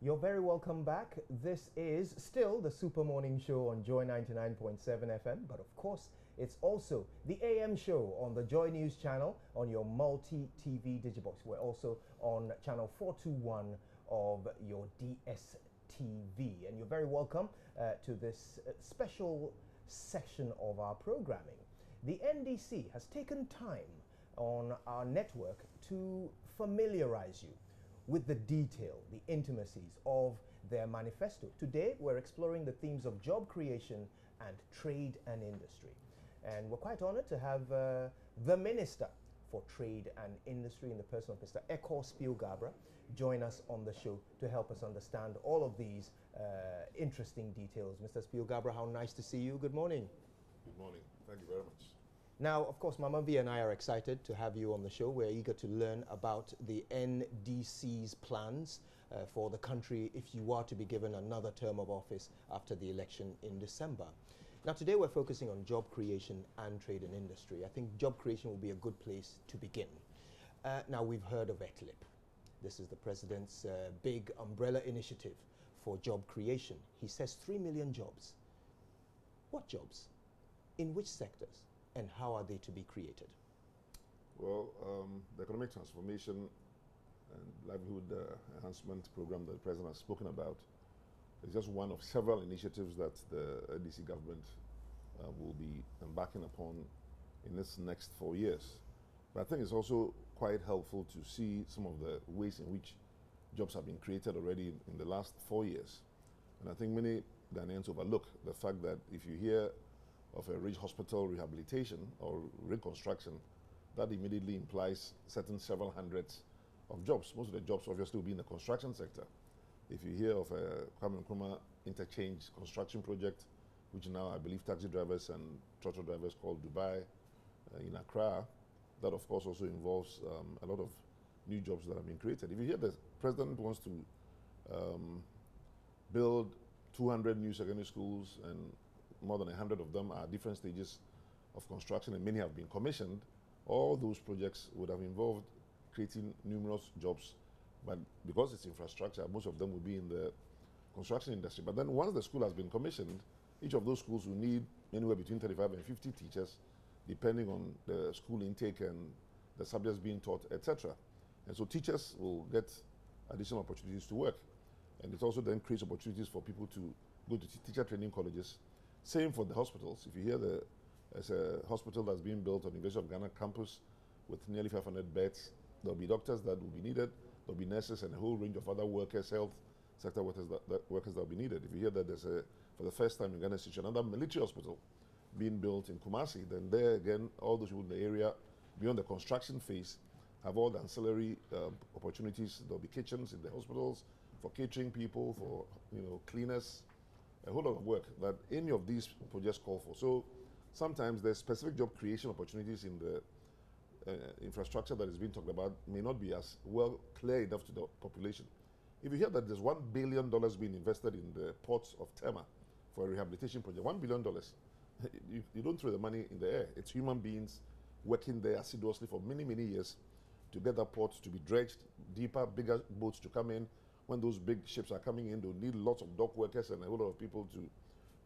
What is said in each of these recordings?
You're very welcome back. This is still the Super Morning Show on Joy 99.7 FM, but of course, it's also the AM show on the Joy News channel on your multi-TV digibox. We're also on channel 421 of your DSTV, and you're very welcome to this special section of our programming. The NDC has taken time on our network to familiarize you with the detail, the intimacies of their manifesto. Today, we're exploring the themes of job creation and trade and industry. And we're quite honored to have the Minister for Trade and Industry in the person of Mr. Eko Spielgabra join us on the show to help us understand all of these interesting details. Mr. Spielgabra, how nice to see you. Good morning. Good morning. Thank you very much. Now, of course, Mama V and I are excited to have you on the show. We're eager to learn about the NDC's plans for the country if you are to be given another term of office after the election in December. Now, today we're focusing on job creation and trade and industry. I think job creation will be a good place to begin. Now, we've heard of ECLIP. This is the President's big umbrella initiative for job creation. He says 3 million jobs. What jobs? In which sectors? And how are they to be created? Well, the economic transformation and livelihood enhancement program that the President has spoken about is just one of several initiatives that the NDC government will be embarking upon in this next 4 years. But I think it's also quite helpful to see some of the ways in which jobs have been created already in the last 4 years. And I think many Ghanaians overlook the fact that if you hear of a ridge hospital rehabilitation or reconstruction, that immediately implies several hundreds of jobs. Most of the jobs obviously will be in the construction sector. If you hear of a Kwame Nkrumah interchange construction project, which now I believe taxi drivers and trotro drivers call Dubai in Accra, that of course also involves a lot of new jobs that have been created. If you hear the President wants to build 200 new secondary schools and more than 100 of them are at different stages of construction and many have been commissioned, all those projects would have involved creating numerous jobs. But because it's infrastructure, most of them will be in the construction industry. But then once the school has been commissioned, each of those schools will need anywhere between 35 and 50 teachers, depending on the school intake and the subjects being taught, etc. And so teachers will get additional opportunities to work. And it also then creates opportunities for people to go to teacher training colleges. Same for the hospitals. If you hear there's a hospital that's being built on the University of Ghana campus with nearly 500 beds, there'll be doctors that will be needed, there'll be nurses and a whole range of other workers, health sector workers that will be needed. If you hear that there's for the first time in Ghana, another military hospital being built in Kumasi, then there again, all those people in the area beyond the construction phase have all the ancillary opportunities. There'll be kitchens in the hospitals for catering people, for cleaners, a whole lot of work that any of these projects call for. So sometimes there's specific job creation opportunities in the infrastructure that is being talked about may not be as well clear enough to the population. If you hear that there's $1 billion being invested in the ports of Tema for a rehabilitation project, $1 billion, you don't throw the money in the air. It's human beings working there assiduously for many, many years to get that port to be dredged, deeper, bigger boats to come in. When those big ships are coming in, they'll need lots of dock workers and a whole lot of people to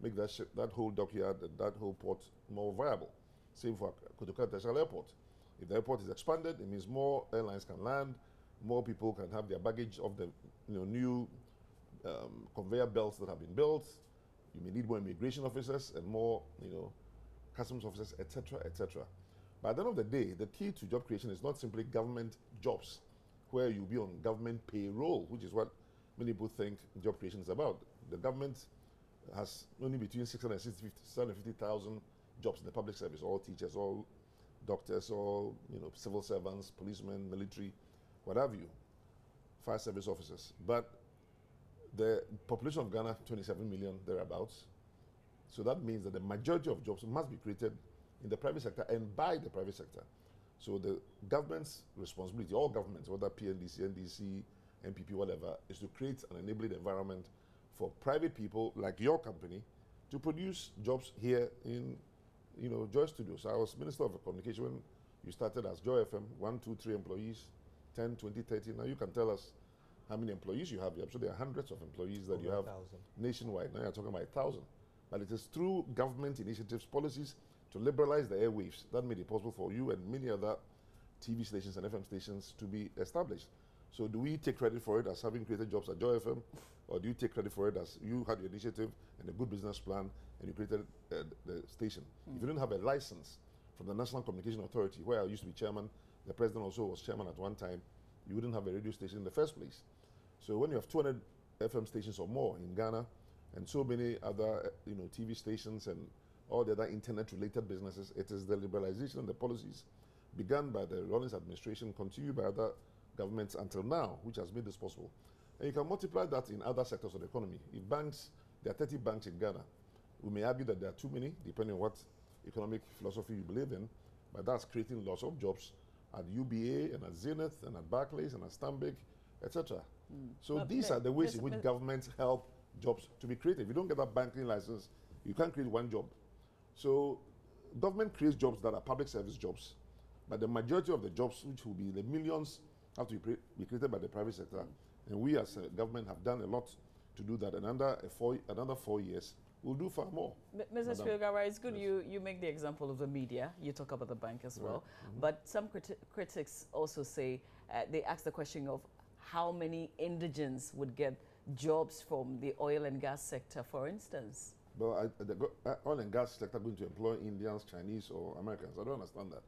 make that whole dockyard and that whole port more viable. Same for Kotoka International Airport. If the airport is expanded, it means more airlines can land, more people can have their baggage of the new conveyor belts that have been built. You may need more immigration officers and more customs officers, etc., etc. But at the end of the day, the key to job creation is not simply government jobs, where you'll be on government payroll, which is what many people think job creation is about. The government has only between 650,000 jobs in the public service, all teachers, all doctors, all civil servants, policemen, military, what have you, fire service officers. But the population of Ghana, 27 million thereabouts. So that means that the majority of jobs must be created in the private sector and by the private sector. So the government's responsibility, all governments, whether PNDC, NDC, MPP, whatever, is to create an enabling environment for private people like your company to produce jobs here in Joy Studios. I was Minister of Communication when you started as Joy FM, 1, 2, 3 employees, 10, 20, 30. Now you can tell us how many employees you have. I'm sure there are hundreds of employees that Over you have 1,000. nationwide. Now you're talking about 1,000. But it is through government initiatives, policies to liberalize the airwaves that made it possible for you and many other TV stations and FM stations to be established. So do we take credit for it as having created jobs at Joy FM, or do you take credit for it as you had your initiative and a good business plan and you created the station? If you don't have a license from the National Communication Authority, where I used to be chairman, the president also was chairman at one time, you wouldn't have a radio station in the first place. So when you have 200 FM stations or more in Ghana and so many other TV stations and all the other internet-related businesses, it is the liberalization and the policies begun by the Rawlings administration, continued by other governments until now, which has made this possible. And you can multiply that in other sectors of the economy. If banks, there are 30 banks in Ghana, we may argue that there are too many, depending on what economic philosophy you believe in, but that's creating lots of jobs at UBA and at Zenith and at Barclays and at Stanbic, etc. So but these are the ways in which governments help jobs to be created. If you don't get that banking license, you can't create one job. So government creates jobs that are public service jobs, but the majority of the jobs, which will be in the millions, have to be created by the private sector. And we as a government have done a lot to do that. And under another 4 years, we'll do far more. Mrs. Spielgauer, it's good you make the example of the media. You talk about the bank as well. But some critics also say, they ask the question of how many indigents would get jobs from the oil and gas sector, for instance. Well, the oil and gas sector going to employ Indians, Chinese, or Americans? I don't understand that.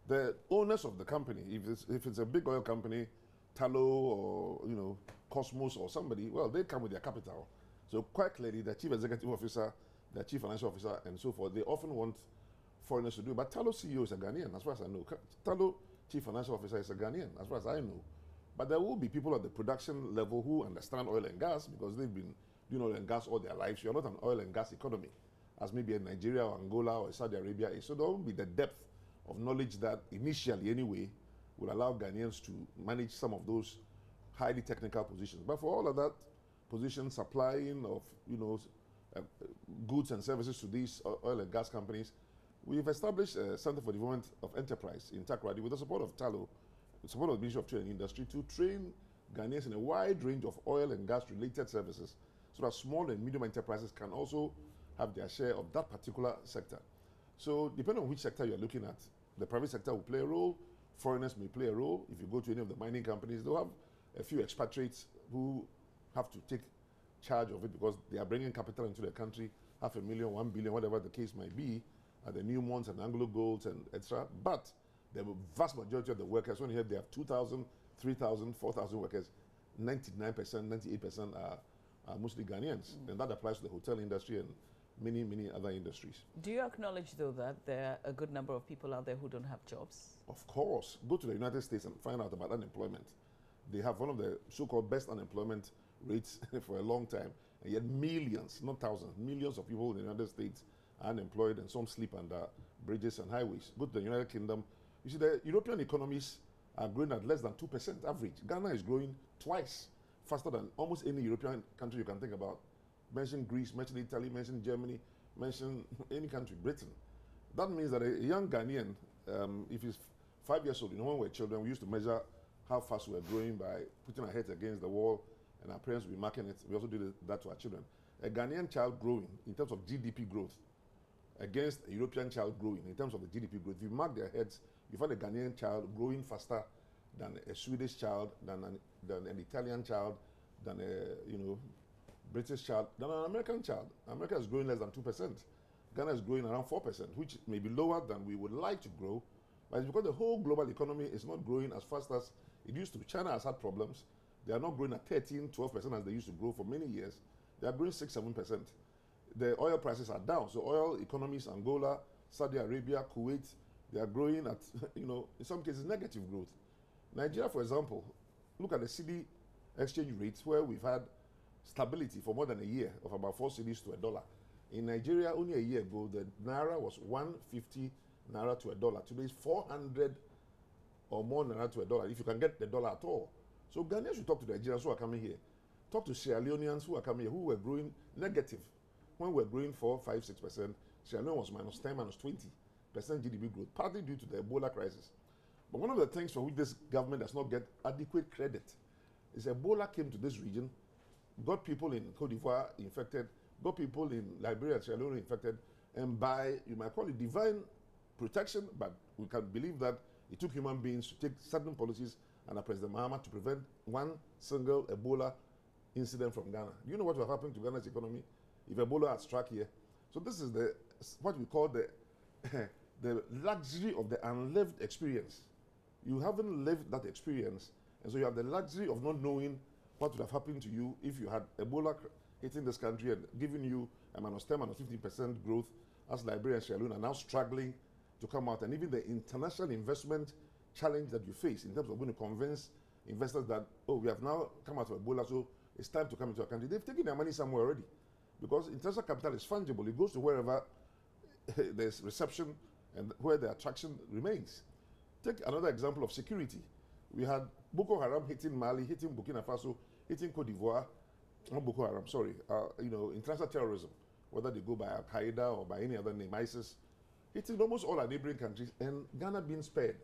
The owners of the company, if it's a big oil company, Tallow or Cosmos or somebody, well, they come with their capital. So quite clearly, the chief executive officer, the chief financial officer, and so forth, they often want foreigners to do it. But Tallow CEO is a Ghanaian, as far as I know. Tallow chief financial officer is a Ghanaian, as far as I know. But there will be people at the production level who understand oil and gas because they've been doing oil and gas all their lives. You're not an oil and gas economy, as maybe in Nigeria or Angola or Saudi Arabia is. So there will be the depth of knowledge that initially anyway will allow Ghanaians to manage some of those highly technical positions. But for all of that position, supplying of goods and services to these oil and gas companies, we've established a Center for Development of Enterprise in Takoradi with the support of Tallow, the support of the Ministry of Trade and Industry, to train Ghanaians in a wide range of oil and gas related services so that small and medium enterprises can also have their share of that particular sector. So depending on which sector you're looking at, the private sector will play a role, foreigners may play a role. If you go to any of the mining companies, they'll have a few expatriates who have to take charge of it because they are bringing capital into the country, 500,000, 1 billion, whatever the case might be, at the Newmonts and Anglo Golds and etc. But the vast majority of the workers, when you have, they have 2,000, 3,000, 4,000 workers, 99%, 98% are mostly Ghanaians. And that applies to the hotel industry and many, many other industries. Do you acknowledge, though, that there are a good number of people out there who don't have jobs? Of course. Go to the United States and find out about unemployment. They have one of the so-called best unemployment rates for a long time. And yet millions, not thousands, millions of people in the United States are unemployed and some sleep under bridges and highways. Go to the United Kingdom. You see, the European economies are growing at less than 2% average. Ghana is growing twice faster than almost any European country you can think about. Mention Greece, mention Italy, mention Germany, mention any country, Britain. That means that a young Ghanaian, if he's 5 years old, when we were children, we used to measure how fast we were growing by putting our heads against the wall and our parents would be marking it. We also did that to our children. A Ghanaian child growing in terms of GDP growth against a European child growing in terms of the GDP growth, if you mark their heads, you find a Ghanaian child growing faster than a Swedish child, than an Italian child, than a British child, than an American child. America is growing less than 2%. Ghana is growing around 4%, which may be lower than we would like to grow, but it's because the whole global economy is not growing as fast as it used to. China has had problems. They are not growing at 13, 12% as they used to grow for many years. They are growing 6, 7%. The oil prices are down. So oil economies, Angola, Saudi Arabia, Kuwait, they are growing at, in some cases, negative growth. Nigeria, for example, look at the cedi exchange rates where we've had stability for more than a year of about 4 cedis to $1. In Nigeria, only a year ago, the naira was 150 naira to $1. Today, it's 400 or more naira to $1, if you can get the dollar at all. So Ghanaians should talk to the Nigerians who are coming here. Talk to Sierra Leoneans who are coming here, who were growing negative. When we're growing 4, 5, 6%, Sierra Leone was minus 10, minus 20% GDP growth, partly due to the Ebola crisis. But one of the things for which this government does not get adequate credit is Ebola came to this region, got people in Cote d'Ivoire infected, got people in Liberia and Sierra Leone infected, and by, you might call it divine protection, but we can believe that it took human beings to take certain policies under President Mahama to prevent one single Ebola incident from Ghana. Do you know what will happen to Ghana's economy if Ebola had struck here? So this is what we call the the luxury of the unlived experience. You haven't lived that experience, and so you have the luxury of not knowing what would have happened to you if you had Ebola hitting this country and giving you a -10, -15% growth, as Liberia and Sierra Leone are now struggling to come out, and even the international investment challenge that you face in terms of going to convince investors that, oh, we have now come out of Ebola, so it's time to come into our country. They've taken their money somewhere already, because international capital is fungible. It goes to wherever there's reception and where the attraction remains. Take another example of security. We had Boko Haram hitting Mali, hitting Burkina Faso, hitting Cote d'Ivoire, not Boko Haram, sorry, international terrorism, whether they go by Al-Qaeda or by any other name, ISIS, hitting almost all our neighboring countries, and Ghana being spared.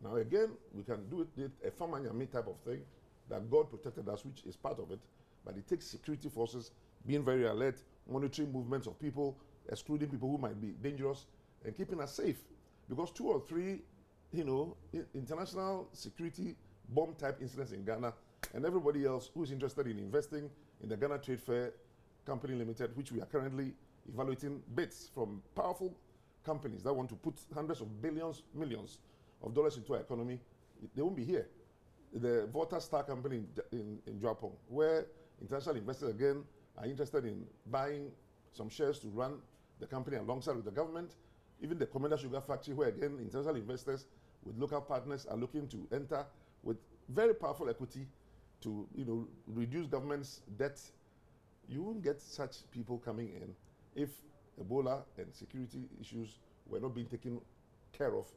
Now again, we can do it a Famanyami type of thing, that God protected us, which is part of it, but it takes security forces being very alert, monitoring movements of people, excluding people who might be dangerous, and keeping us safe. Because 2 or 3, international security bomb type incidents in Ghana, and everybody else who is interested in investing in the Ghana Trade Fair Company Limited, which we are currently evaluating bids from powerful companies that want to put hundreds of billions, millions of dollars into our economy, they won't be here. The Volta Star Company in Japan, where international investors again are interested in buying some shares to run the company alongside with the government. Even the Commander Sugar Factory, where again international investors with local partners are looking to enter with very powerful equity to reduce government's debt. You won't get such people coming in if Ebola and security issues were not being taken care of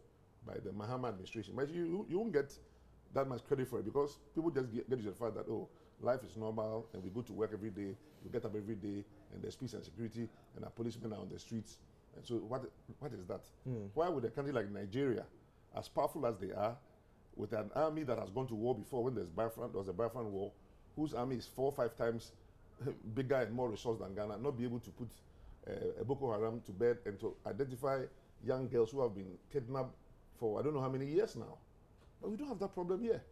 by the Mahama administration. But you won't get that much credit for it, because people just get to the fact that, oh, life is normal and we go to work every day, we get up every day, and there's peace and security, and our policemen are on the streets. And so what is that? Why would a country like Nigeria, as powerful as they are, with an army that has gone to war before, when there was a Biafran war, whose army is 4 or 5 times bigger and more resourced than Ghana, not be able to put a Boko Haram to bed and to identify young girls who have been kidnapped for I don't know how many years now? But we don't have that problem here.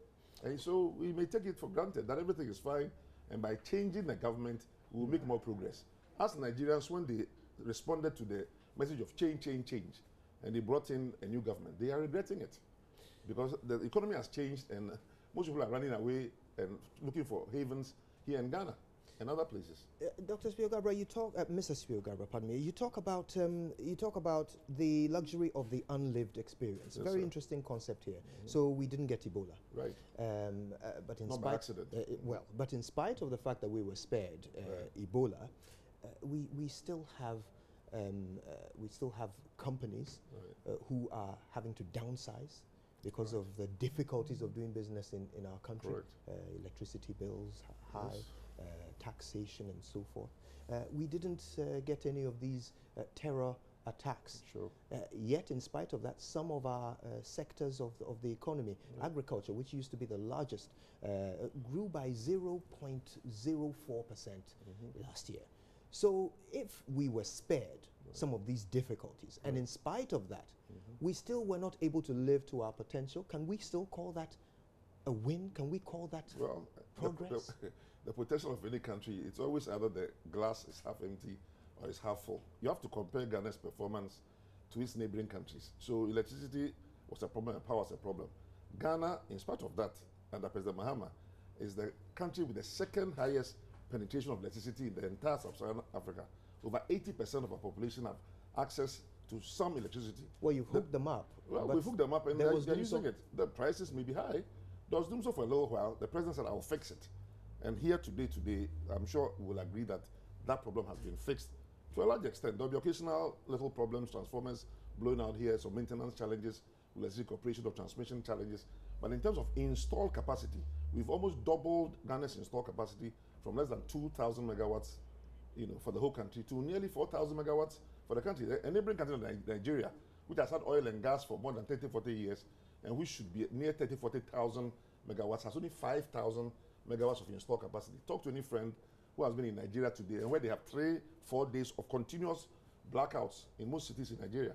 And so we may take it for granted that everything is fine, and by changing the government, we will make more progress. As Nigerians, when they responded to the message of change, and they brought in a new government, they are regretting it, because the economy has changed, and most people are running away and looking for havens here in Ghana and other places. Dr. Spiogabra, Mr. Spiogabra, pardon me. You talk about the luxury of the unlived experience. Yes, very sir. interesting concept here. So we didn't get Ebola, Right. but in Not by accident. but in spite of the fact that we were spared Ebola, we still have companies who are having to downsize because of the difficulties of doing business in our country. Correct. Electricity bills high. Yes. Taxation and so forth. We didn't get any of these terror attacks. Sure. Yet, in spite of that, some of our sectors of the economy, agriculture, which used to be the largest, grew by 0.04% last year. So if we were spared some of these difficulties, and in spite of that, we still were not able to live to our potential, can we still call that a win? Can we call that progress? The potential of any country, it's always either the glass is half empty or it's half full. You have to compare Ghana's performance to its neighboring countries. So electricity was a problem and power was a problem. Ghana, in spite of that, under President Mahama, is the country with the second highest penetration of electricity in the entire sub-Saharan Africa. Over 80% of our population have access to some electricity. Well, you've hooked them up. Well, we've hooked them up and they're using it. The prices may be high. There was doom so for a little while. The president said, I'll fix it. And here today, I'm sure we'll agree that that problem has been fixed to a large extent. There'll be occasional little problems, transformers blowing out here, some maintenance challenges, electricity corporation or transmission challenges. But in terms of installed capacity, we've almost doubled Ghana's installed capacity from less than 2,000 megawatts, for the whole country to nearly 4,000 megawatts for the country. A neighboring country like Nigeria, which has had oil and gas for more than 30, 40 years, and which should be near 30, 40,000 megawatts, has only 5,000 megawatts of installed capacity. Talk to any friend who has been in Nigeria today and where they have 3-4 days of continuous blackouts in most cities in Nigeria.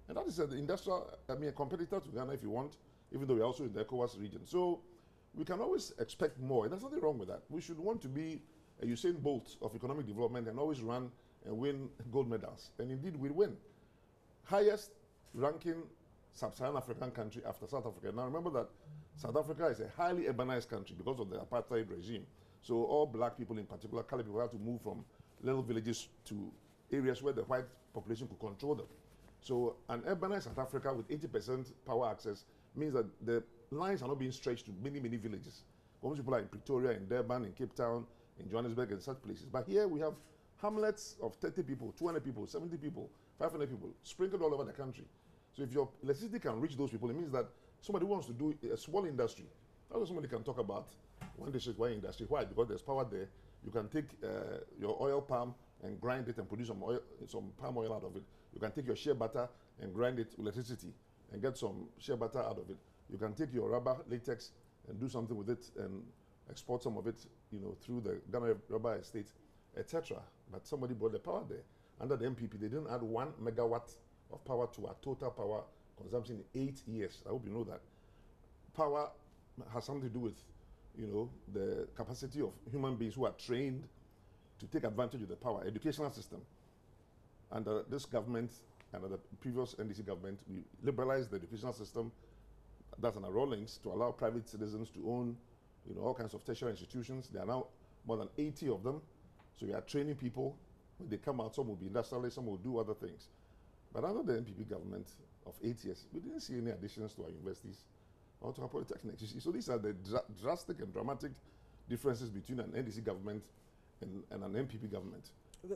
And that is an industrial, a competitor to Ghana if you want, even though we're also in the ECOWAS region. So we can always expect more, and there's nothing wrong with that. We should want to be a Usain Bolt of economic development and always run and win gold medals. And indeed, we win. Highest ranking sub-Saharan African country after South Africa. Now remember that South Africa is a highly urbanized country because of the apartheid regime. So all black people in particular, colored people, have to move from little villages to areas where the white population could control them. So an urbanized South Africa with 80% power access means that the lines are not being stretched to many, many villages. Most people are in Pretoria, in Durban, in Cape Town, in Johannesburg, and such places. But here we have hamlets of 30 people, 200 people, 70 people, 500 people, sprinkled all over the country. So if your electricity can reach those people, it means that somebody wants to do a small industry. That's what somebody can talk about one district, one industry. Why? Because there's power there. You can take your oil palm and grind it and produce some oil, some palm oil out of it. You can take your shea butter and grind it with electricity and get some shea butter out of it. You can take your rubber latex and do something with it and export some of it, through the Ghana rubber estate, etc. But somebody brought the power there. Under the MPP, they didn't add 1 megawatt of power to our total power consumption in 8 years. I hope you know that. Power has something to do with, the capacity of human beings who are trained to take advantage of the power. Educational system. Under this government, under the previous NDC government, we liberalized the educational system. That's under Rawlings to allow private citizens to own, all kinds of tertiary institutions. There are now more than 80 of them. So we are training people. When they come out, some will be industrialists, some will do other things. But under the NPP government of 8 years, we didn't see any additions to our universities or to our polytechnics. You see, so these are the drastic and dramatic differences between an NDC government and an NPP government.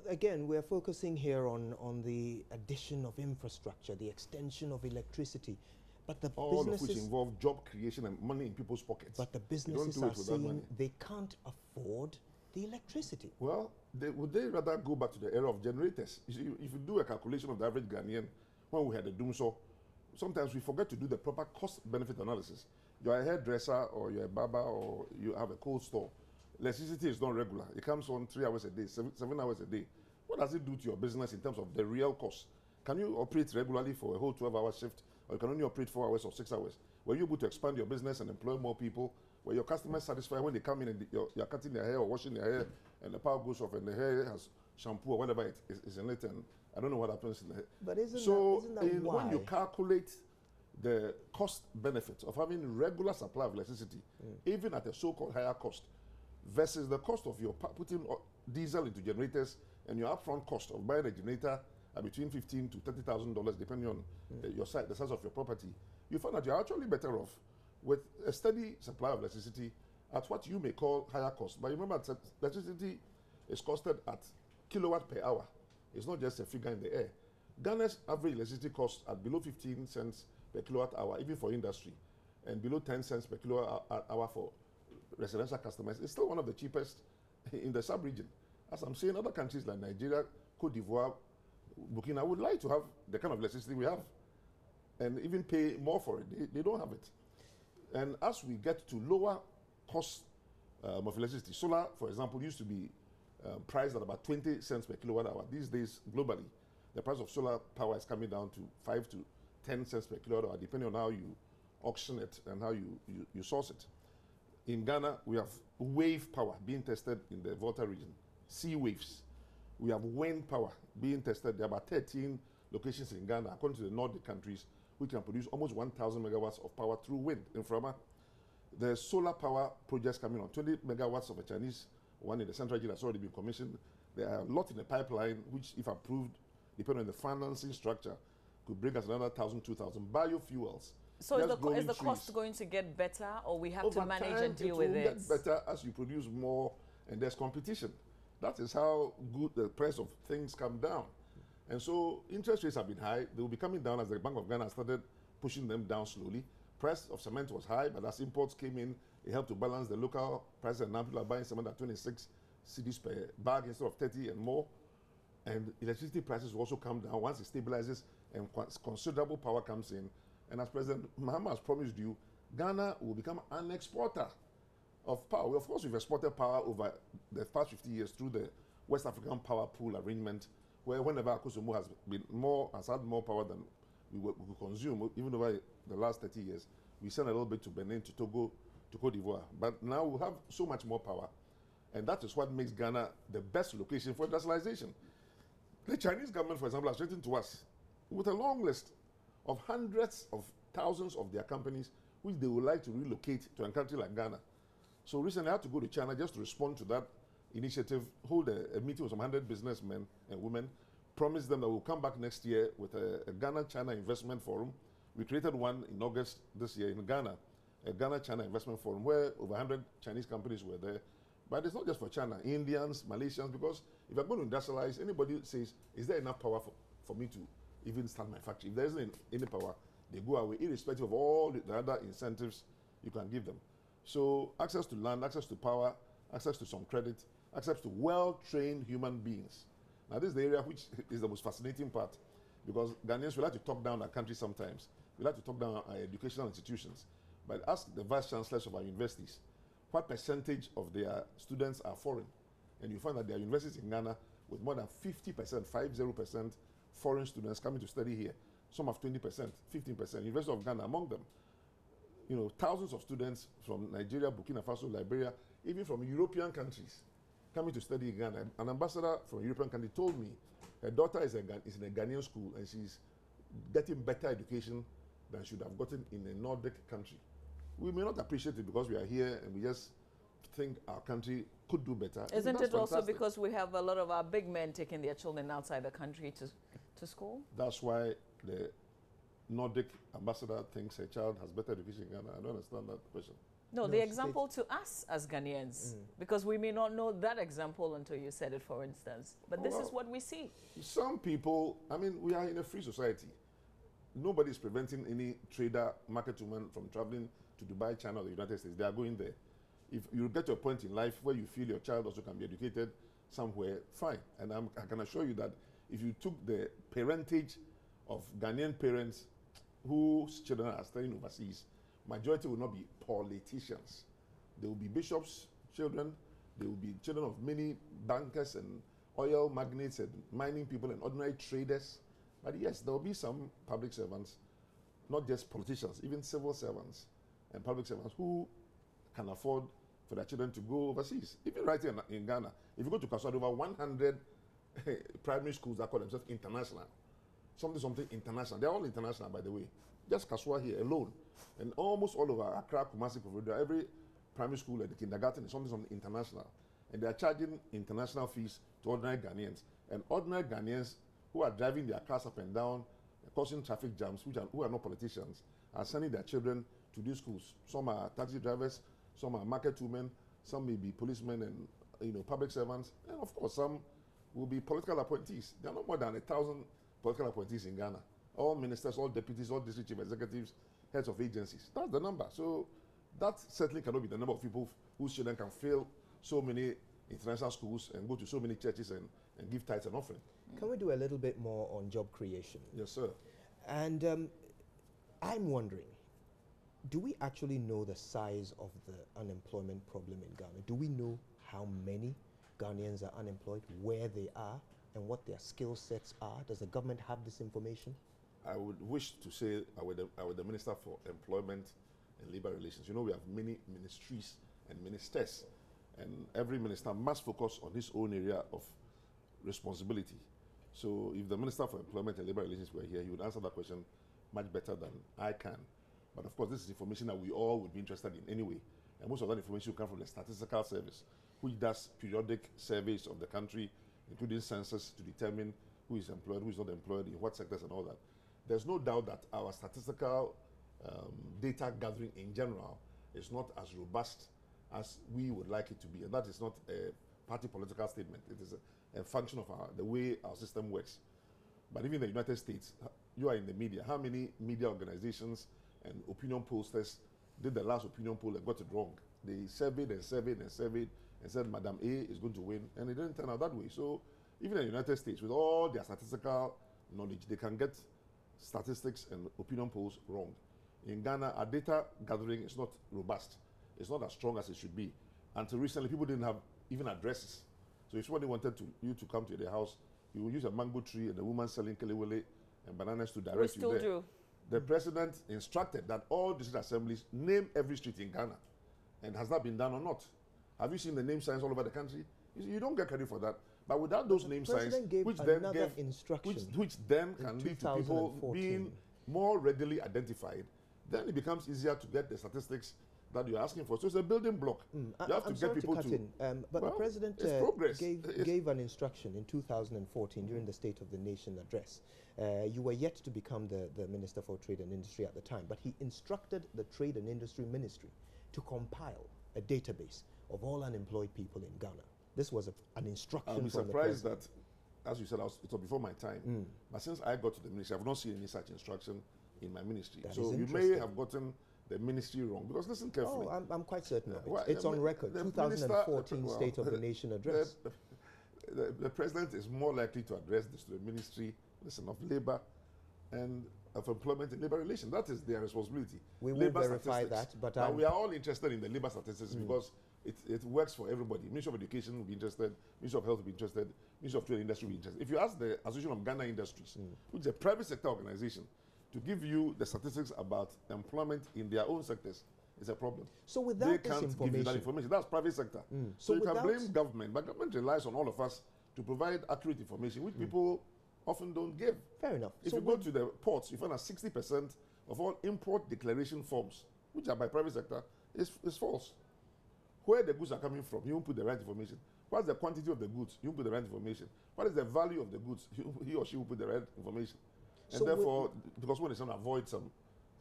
Again, we're focusing here on the addition of infrastructure, the extension of electricity. But the all businesses, of which involve job creation and money in people's pockets. But the businesses are saying they can't afford the electricity. Well, would they rather go back to the era of generators? You see, if you do a calculation of the average Ghanaian, when we had a doomsaw, sometimes we forget to do the proper cost-benefit analysis. You're a hairdresser, or you're a barber, or you have a cold store. Electricity is not regular. It comes on 3 hours a day, 7 hours a day. What does it do to your business in terms of the real cost? Can you operate regularly for a whole 12-hour shift, or you can only operate 4 hours or 6 hours? Were you able to expand your business and employ more people? Were your customers satisfied when they come in and you're cutting their hair or washing their hair and the power goes off and the hair has shampoo or whatever it is in it, and I don't know what happens in the hair. But isn't that why? When you calculate the cost benefit of having regular supply of electricity, even at a so-called higher cost, versus the cost of your putting diesel into generators and your upfront cost of buying a generator at between $15,000 to $30,000, depending on the size of your property, you find that you're actually better off with a steady supply of electricity at what you may call higher cost. But remember, electricity is costed at kilowatt per hour. It's not just a figure in the air. Ghana's average electricity cost at below 15 cents per kilowatt hour, even for industry, and below 10 cents per kilowatt hour for residential customers, is still one of the cheapest in the sub-region. As I'm saying, other countries like Nigeria, Cote d'Ivoire, Burkina would like to have the kind of electricity we have and even pay more for it. They don't have it. And as we get to lower cost of electricity, solar, for example, used to be priced at about 20 cents per kilowatt hour. These days, globally, the price of solar power is coming down to 5 to 10 cents per kilowatt hour, depending on how you auction it and how you source it. In Ghana, we have wave power being tested in the Volta region, sea waves. We have wind power being tested. There are about 13 locations in Ghana, according to the Nordic countries, we can produce almost 1,000 megawatts of power through wind in Frama. The solar power projects coming on, 20 megawatts of a Chinese one in the central region has already been commissioned. There are a lot in the pipeline, which, if approved, depending on the financing structure, could bring us another 1,000, 2,000 biofuels. So is the cost going to get better, or we have to manage and deal with it? It will get better as you produce more and there's competition. That is how good the price of things come down. And so interest rates have been high. They will be coming down as the Bank of Ghana started pushing them down slowly. Price of cement was high, but as imports came in, it helped to balance the local price, and now people are buying cement at 26 cedis per bag instead of 30 and more. And electricity prices will also come down once it stabilizes and considerable power comes in. And as President Mahama has promised you, Ghana will become an exporter of power. Of course, we've exported power over the past 50 years through the West African Power Pool Arrangement, where whenever Akusumu has had more power than we could consume, even over the last 30 years, we send a little bit to Benin, to Togo, to Cote d'Ivoire. But now we have so much more power, and that is what makes Ghana the best location for industrialization. The Chinese government, for example, has written to us with a long list of hundreds of thousands of their companies which they would like to relocate to a country like Ghana. So recently I had to go to China just to respond to that initiative, hold a meeting with some 100 businessmen and women, promise them that we'll come back next year with a Ghana-China Investment Forum. We created one in August this year in Ghana, a Ghana-China Investment Forum, where over 100 Chinese companies were there. But it's not just for China, Indians, Malaysians, because if you're going to industrialize, anybody says, is there enough power for me to even start my factory? If there isn't any power, they go away, irrespective of all the other incentives you can give them. So access to land, access to power, access to some credit, access to well-trained human beings. Now this is the area which is the most fascinating part, because Ghanaians, we like to talk down our country sometimes. We like to talk down our educational institutions. But ask the vice chancellors of our universities, what percentage of their students are foreign? And you find that there are universities in Ghana with more than 50%, 50% foreign students coming to study here. Some have 20%, 15%. University of Ghana among them. You know, thousands of students from Nigeria, Burkina Faso, Liberia, even from European countries coming to study in Ghana. An ambassador from a European country told me her daughter is in a Ghanaian school and she's getting better education than she would have gotten in a Nordic country. We may not appreciate it because we are here and we just think our country could do better. Isn't it also because we have a lot of our big men taking their children outside the country to school? That's why the Nordic ambassador thinks her child has better education in Ghana. I don't understand that question. No, the example to us as Ghanaians, because we may not know that example until you said it, for instance. But this is what we see. Some people, I mean, we are in a free society. Nobody is preventing any trader, market woman from traveling to Dubai, China, or the United States. They are going there. If you get to a point in life where you feel your child also can be educated somewhere, fine. And I can assure you that if you took the parentage of Ghanaian parents whose children are studying overseas, majority will not be politicians. They will be bishops' children. They will be children of many bankers and oil magnates and mining people and ordinary traders. But yes, there will be some public servants, not just politicians, even civil servants and public servants who can afford for their children to go overseas. Even right here in Ghana, if you go to Kaswad, over 100 primary schools that call themselves international. Something international. They're all international, by the way. Just Kaswa here alone. And almost all over Accra, Kumasi, Koforidua, every primary school and the kindergarten is something international. And they are charging international fees to ordinary Ghanaians. And ordinary Ghanaians who are driving their cars up and down, causing traffic jams, who are not politicians, are sending their children to these schools. Some are taxi drivers, some are market women, some may be policemen and public servants, and of course some will be political appointees. There are not more than 1,000 political appointees in Ghana. All ministers, all deputies, all district chief executives, heads of agencies. That's the number. So that certainly cannot be the number of people whose children can fail so many international schools and go to so many churches and give tithes and offering. Can we do a little bit more on job creation? Yes, sir. And I'm wondering, do we actually know the size of the unemployment problem in Ghana? Do we know how many Ghanaians are unemployed, where they are, and what their skill sets are? Does the government have this information? I would wish to say I would the Minister for Employment and Labour Relations. You know, we have many ministries and ministers, and every minister must focus on his own area of responsibility. So if the Minister for Employment and Labour Relations were here, he would answer that question much better than I can. But of course, this is information that we all would be interested in anyway. And most of that information will come from the Statistical Service, which does periodic surveys of the country, including census, to determine who is employed, who is not employed, in what sectors and all that. There's no doubt that our statistical data gathering in general is not as robust as we would like it to be. And that is not a party political statement. It is a function of the way our system works. But even in the United States, you are in the media. How many media organizations and opinion pollsters did the last opinion poll and got it wrong? They surveyed and surveyed and surveyed and said Madam A is going to win, and it didn't turn out that way. So even in the United States, with all their statistical knowledge, they can get statistics and opinion polls wrong. In Ghana, our data gathering is not robust. it's not as strong as it should be. Until recently, people didn't have even addresses. So if somebody wanted you to come to their house, you would use a mango tree and a woman selling kelewele and bananas to direct you there. We still do. The president instructed that all district assemblies name every street in Ghana. And has that been done or not? Have you seen the name signs all over the country? You don't get credit for that. But without those name signs, which then can lead to people being more readily identified, then it becomes easier to get the statistics that you're asking for. So it's a building block. You have to get people to. But the president gave an instruction in 2014 during the State of the Nation address. You were yet to become the Minister for Trade and Industry at the time, but he instructed the Trade and Industry Ministry to compile a database of all unemployed people in Ghana. This was an instruction. I'm surprised that, as you said, it was before my time. But since I got to the ministry, I've not seen any such instruction in my ministry. So you may have gotten the ministry wrong. Because listen carefully. Oh, I'm quite certain of it. Well, it's on record. 2014 State of the Nation address. The president is more likely to address this to the Ministry, of Labor and of Employment and Labor Relations. That is their responsibility. We will verify that. But now we are all interested in the labor statistics because it works for everybody. Ministry of Education will be interested, Ministry of Health will be interested, Ministry of Trade and Industry will be interested. If you ask the Association of Ghana Industries, which is a private sector organization, to give you the statistics about employment in their own sectors, it's a problem. So without they can't give you that information. That's private sector. So you can blame government, but government relies on all of us to provide accurate information, which people often don't give. Fair enough. If you go to the ports, you find that 60% of all import declaration forms, which are by private sector, is false. Where the goods are coming from, you won't put the right information. What's the quantity of the goods? You won't put the right information. What is the value of the goods? He or she will put the right information. And so therefore, because when it's going to avoid some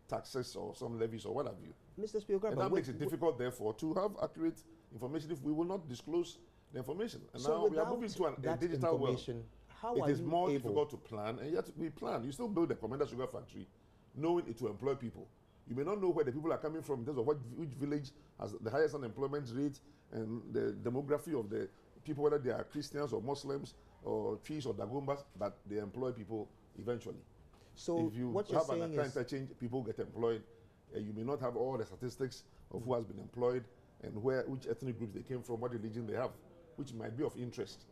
taxes or some levies or what have you. Mr. Speaker, and that makes it difficult, therefore, to have accurate information if we will not disclose the information. And so now we are moving to a digital world. It is more difficult to plan, and yet we plan. You still build a Commander Sugar factory, knowing it will employ people. You may not know where the people are coming from in terms of which village has the highest unemployment rate and the demography of the people, whether they are Christians or Muslims or Trees or Dagombas, but they employ people eventually. So if you what you're have an saying account interchange, people get employed. You may not have all the statistics of who has been employed and which ethnic groups they came from, what religion they have, which might be of interest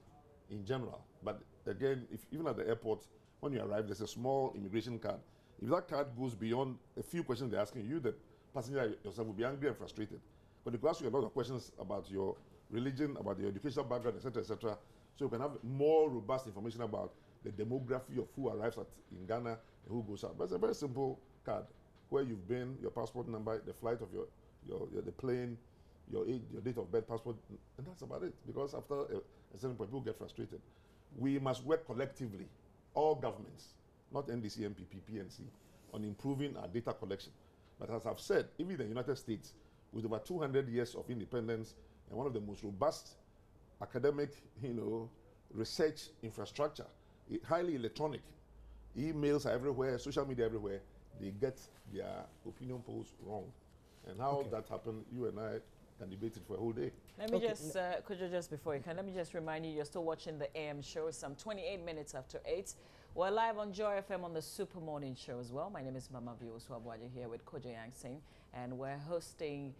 in general. But again, even at the airport, when you arrive, there's a small immigration card. If that card goes beyond a few questions they're asking you, the passenger yourself will be angry and frustrated. But they could ask you a lot of questions about your religion, about your educational background, etc., etc. So you can have more robust information about the demography of who arrives in Ghana and who goes out. But it's a very simple card where you've been, your passport number, the flight of the plane, your age, your date of birth, passport, and that's about it. Because after a certain point, people get frustrated. We must work collectively, all governments, not NDC, MPP, PNC, on improving our data collection. But as I've said, even the United States, with over 200 years of independence and one of the most robust academic, research infrastructure, highly electronic, emails are everywhere, social media everywhere, they get their opinion polls wrong. And how that happened, you and I can debate it for a whole day. Let me just before you can, let me just remind you, you're still watching the AM show, some 28 minutes after 8. We're live on Joy FM on the Super Morning Show as well. My name is Mama Vio Swabwaja here with Kojo Yang, and we're hosting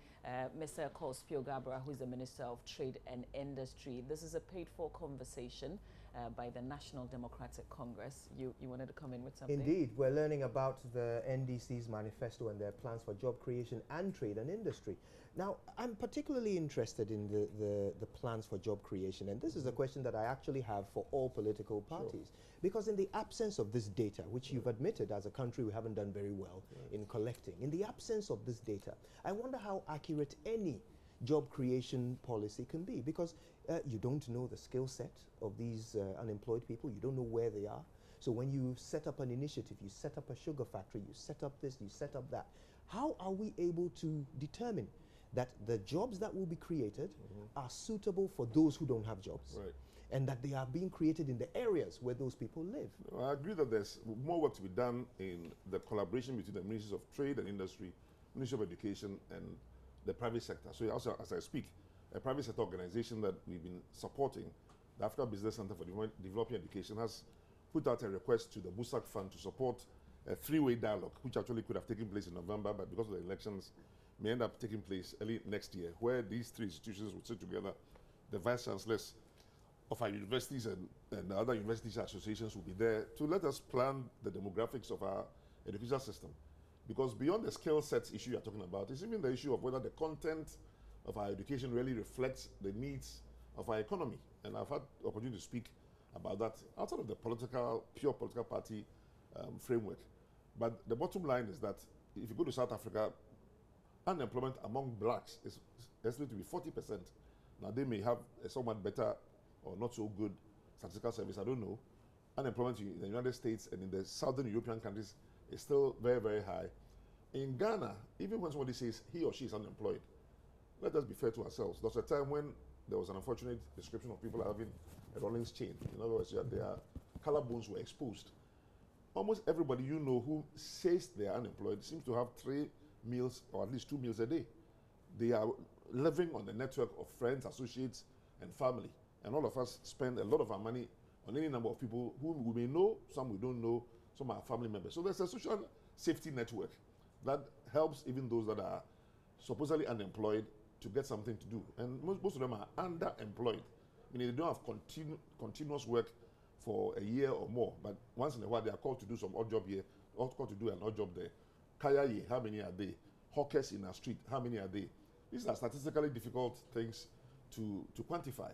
Mr. Spio Gabra, who's the Minister of Trade and Industry. This is a paid-for conversation by the National Democratic Congress. You wanted to come in with something? Indeed. We're learning about the NDC's manifesto and their plans for job creation and trade and industry. Now, I'm particularly interested in the plans for job creation, and this is a question that I actually have for all political parties. Because in the absence of this data, which you've admitted as a country we haven't done very well in collecting, in the absence of this data, I wonder how accurate any job creation policy can be, because you don't know the skill set of these unemployed people, you don't know where they are. So when you set up an initiative, you set up a sugar factory, you set up this, you set up that, how are we able to determine that the jobs that will be created are suitable for those who don't have jobs? Right. And that they are being created in the areas where those people live? I agree that there's more work to be done in the collaboration between the Ministries of Trade and Industry, Ministry of Education, and the private sector. So also, as I speak, a private sector organization that we've been supporting, the Africa Business Center for Developing Education, has put out a request to the BUSAC Fund to support a three-way dialogue, which actually could have taken place in November, but because of the elections, may end up taking place early next year, where these three institutions will sit together. The vice chancellors of our universities and other universities associations will be there to let us plan the demographics of our educational system. Because beyond the skill sets issue you're talking about, it's even the issue of whether the content of our education really reflects the needs of our economy. And I've had the opportunity to speak about that outside of the pure political party framework. But the bottom line is that if you go to South Africa, unemployment among blacks is estimated to be 40%. Now, they may have a somewhat better or not so good statistical service, I don't know. Unemployment in the United States and in the southern European countries is still very, very high. In Ghana, even when somebody says he or she is unemployed, let us be fair to ourselves. There was a time when there was an unfortunate description of people having a Rawlings chain. In other words, their collarbones were exposed. Almost everybody you know who says they are unemployed seems to have 3 meals or at least 2 meals a day. They are living on the network of friends, associates, and family. And all of us spend a lot of our money on any number of people whom we may know, some we don't know, some are family members. So there's a social safety network that helps even those that are supposedly unemployed to get something to do. And most of them are underemployed, meaning they don't have continuous work for a year or more, but once in a while they are called to do some odd job here, or called to do an odd job there. Kayaye, how many are they? Hawkers in our street, how many are they? These are statistically difficult things to quantify.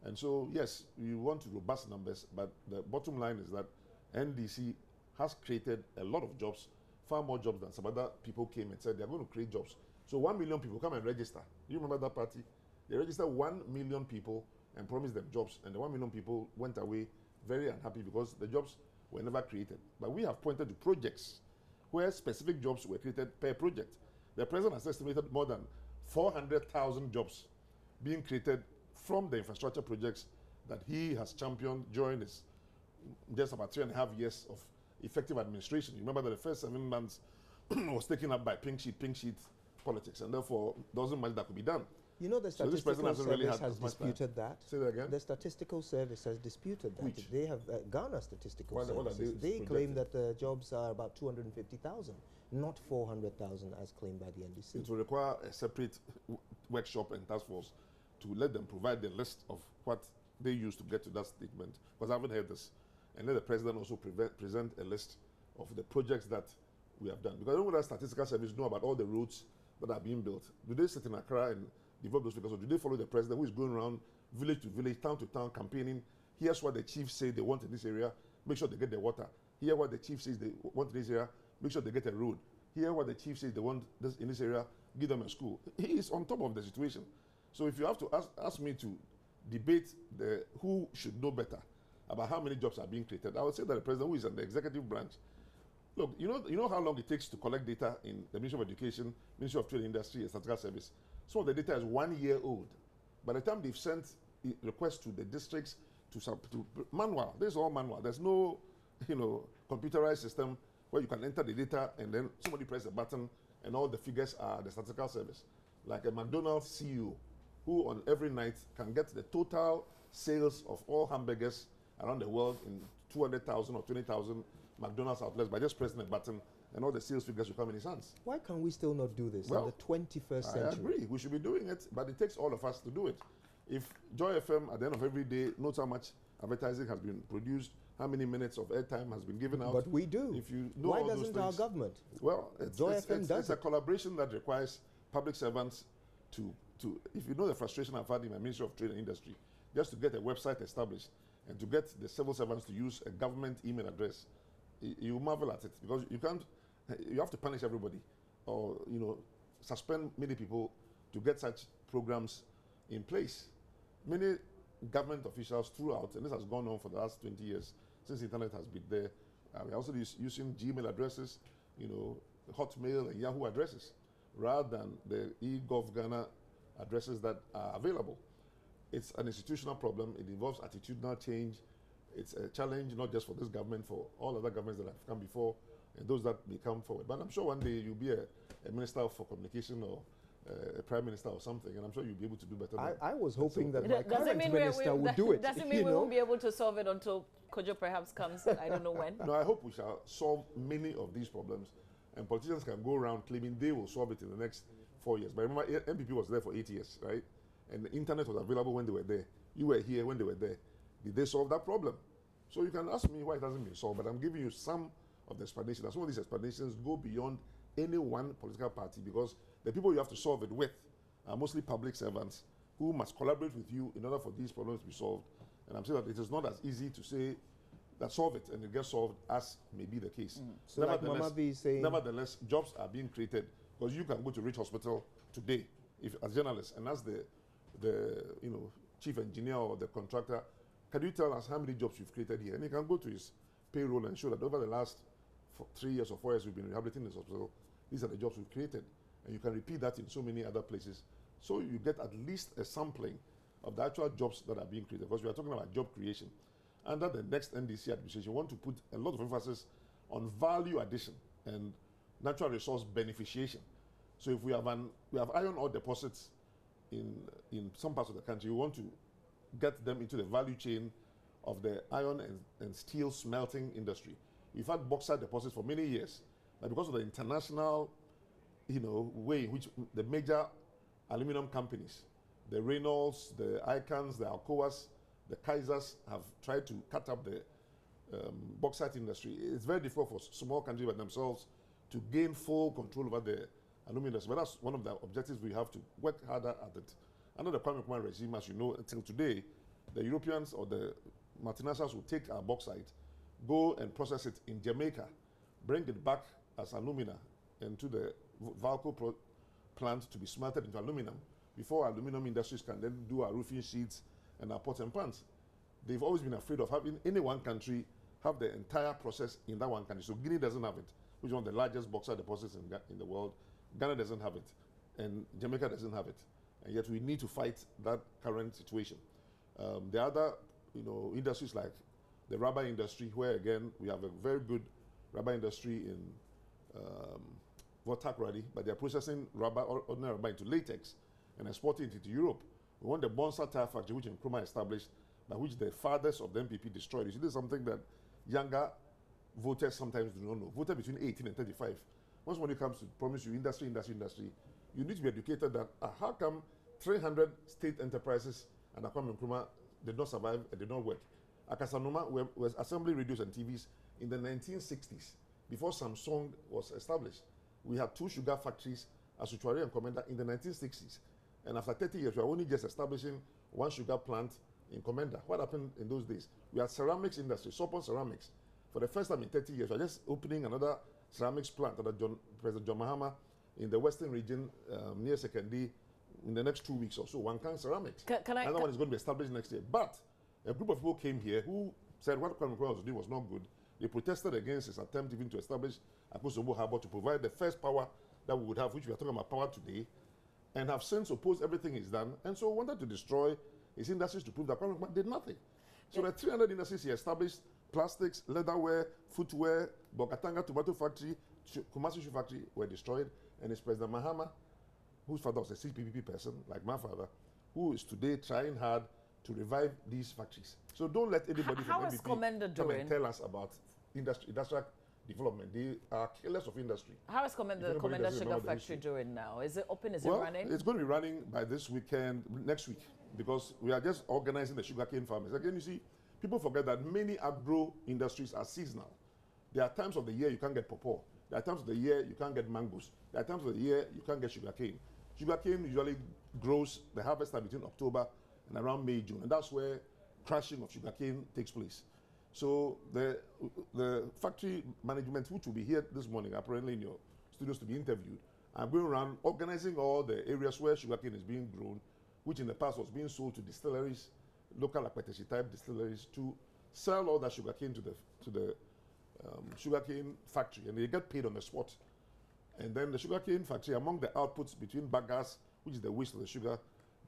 And so, yes, you want robust numbers, but the bottom line is that NDC has created a lot of jobs, far more jobs than some other people came and said they're going to create jobs. So 1 million people come and register. You remember that party? They registered 1 million people and promised them jobs, and the 1 million people went away very unhappy because the jobs were never created. But we have pointed to projects where specific jobs were created per project. The president has estimated more than 400,000 jobs being created from the infrastructure projects that he has championed during his just about 3.5 years of effective administration. You remember that the first 7 months was taken up by pink sheet politics, and therefore there wasn't much that could be done. You know, the statistical service has disputed that. Say that again? The statistical service has disputed that. Which? They have Ghana statistical What are services. They claim that the jobs are about 250,000, not 400,000 as claimed by the NDC. It will require a separate workshop and task force to let them provide the list of what they used to get to that statement, because I haven't heard this. And let the president also present a list of the projects that we have done. Because I don't know whether statistical service know about all the roads that are being built. Do they sit in Accra and develop those figures, or do they follow the president who is going around village to village, town to town, campaigning? Here's what the chiefs say they want in this area, make sure they get the water. Hear what the chief says they want in this area, make sure they get a road. Hear what the chief says they want this in this area, give them a school. He is on top of the situation. So if you have to ask me to debate who should know better about how many jobs are being created, I would say that the president, who is in the executive branch, look, you know how long it takes to collect data in the Ministry of Education, Ministry of Trade and Industry, and Statistical Service. Some of the data is 1 year old. By the time they've sent requests to the districts to manual, this is all manual. There's no, computerized system where you can enter the data and then somebody press a button and all the figures are the Statistical Service. Like a McDonald's CEO who on every night can get the total sales of all hamburgers around the world in 200,000 or 20,000 McDonald's outlets by just pressing a button, and all the sales figures will come in his hands. Why can we still not do this in the 21st century? I agree. We should be doing it, but it takes all of us to do it. If Joy FM at the end of every day knows how much advertising has been produced, how many minutes of airtime has been given out. But we do. If you know Why all doesn't those our things, government? Well, it's a it. collaboration that requires public servants to, if you know the frustration I've had in my Ministry of Trade and Industry, just to get a website established and to get the civil servants to use a government email address, you marvel at it, because you have to punish everybody or, suspend many people to get such programs in place. Many government officials throughout, and this has gone on for the last 20 years since the internet has been there, we're also using Gmail addresses, Hotmail and Yahoo addresses, rather than the eGov Ghana addresses that are available. It's an institutional problem. It involves attitudinal change. It's a challenge not just for this government, for all other governments that have come before and those that may come forward. But I'm sure one day you'll be a minister for communication or a prime minister or something, and I'm sure you'll be able to do better. I was hoping that my does current minister would do it. Doesn't mean we won't be able to solve it until Kojo perhaps comes, I don't know when. No, I hope we shall solve many of these problems. and politicians can go around claiming they will solve it in the next 4 years. But remember, MPP was there for 8 years, right? And the internet was available when they were there. You were here when they were there. Did they solve that problem? So you can ask me why it hasn't been solved, but I'm giving you some of the explanations. Some of these explanations go beyond any one political party, because the people you have to solve it with are mostly public servants who must collaborate with you in order for these problems to be solved. And I'm saying that it is not as easy to say that solve it and it gets solved as may be the case. So like Mama B is saying, nevertheless, jobs are being created, because you can go to Rich Hospital today, if as journalist, and ask the chief engineer or the contractor, can you tell us how many jobs you've created here? And he can go to his payroll and show that over the last 3 years or 4 years we've been rehabilitating this hospital, these are the jobs we've created. And you can repeat that in so many other places. So you get at least a sampling of the actual jobs that are being created, because we are talking about job creation. Under the next NDC administration, we want to put a lot of emphasis on value addition and natural resource beneficiation. So if we have iron ore deposits in some parts of the country, we want to get them into the value chain of the iron and steel smelting industry. We've had bauxite deposits for many years, but because of the international way in which the major aluminum companies, the Reynolds, the Icons, the Alcoas, the Kaisers, have tried to cut up the bauxite industry. It's very difficult for small countries by themselves to gain full control over the aluminum industry. But that's one of the objectives we have to work harder at it. Under the Kwame Nkrumah regime, as you know, until today, the Europeans or the multinationals will take our bauxite, go and process it in Jamaica, bring it back as alumina into the Valco plant to be smelted into aluminum, before aluminum industries can then do our roofing sheets and our pots and pans. They've always been afraid of having any one country have the entire process in that one country. So Guinea doesn't have it, which is one of the largest bauxite deposits in the world. Ghana doesn't have it, and Jamaica doesn't have it. And yet we need to fight that current situation. The other, industries like the rubber industry, where again we have a very good rubber industry in Votakrady, but they're processing ordinary rubber into latex and exporting it to Europe. We want the Bonsa tire factory, which Nkrumah established, but which the fathers of the MPP destroyed. You see, this is something that younger voters sometimes do not know. Voters between 18 and 35. Once when it comes to promise you industry, you need to be educated that how come 300 state enterprises and Kwame Nkrumah did not survive and did not work. Akasanoma was assembling radios and TVs in the 1960s, before Samsung was established. We had 2 sugar factories, Asuchwari and Komenda, in the 1960s. And after 30 years, we are only just establishing 1 sugar plant in Komenda. What happened in those days? We had ceramics industry, Sopon Ceramics. For the first time in 30 years, we are just opening another ceramics plant under President John Mahama in the western region near Sekondi in the next 2 weeks or so. One can ceramics. Another one is going to be established next year. But a group of people came here who said what Kwame Nkrumah was doing was not good. They protested against his attempt even to establish Akosombo Harbour to provide the first power that we would have, which we are talking about power today, and have since opposed everything he's done, and so wanted to destroy his industries to prove that Kwame Nkrumah did nothing. So the 300 industries he established, plastics, leatherware, footwear, Bokatanga Tomato Factory, Kumasi Shoe Factory, were destroyed, and it's President Mahama, whose father was a CPPP person, like my father, who is today trying hard to revive these factories. So don't let anybody from MPP come and tell us about industrial development. They are killers of industry. How is Commander Sugar Factory doing now? Is it open? Is it running? It's going to be running by this weekend, next week, because we are just organizing the sugarcane farmers. Again, you see, people forget that many agro industries are seasonal. There are times of the year you can't get pawpaw. There are times of the year you can't get mangoes. There are times of the year you can't get sugarcane. Sugarcane usually grows, the harvest time between October and around May, June, and that's where crushing of sugarcane takes place. So the factory management, which will be here this morning, apparently in your studios to be interviewed, are going around organizing all the areas where sugarcane is being grown, which in the past was being sold to distilleries, local Akweteshi type distilleries, to sell all that sugarcane to the sugarcane factory, and they get paid on the spot. And then the sugarcane factory, among the outputs between bagasse, which is the waste of the sugar,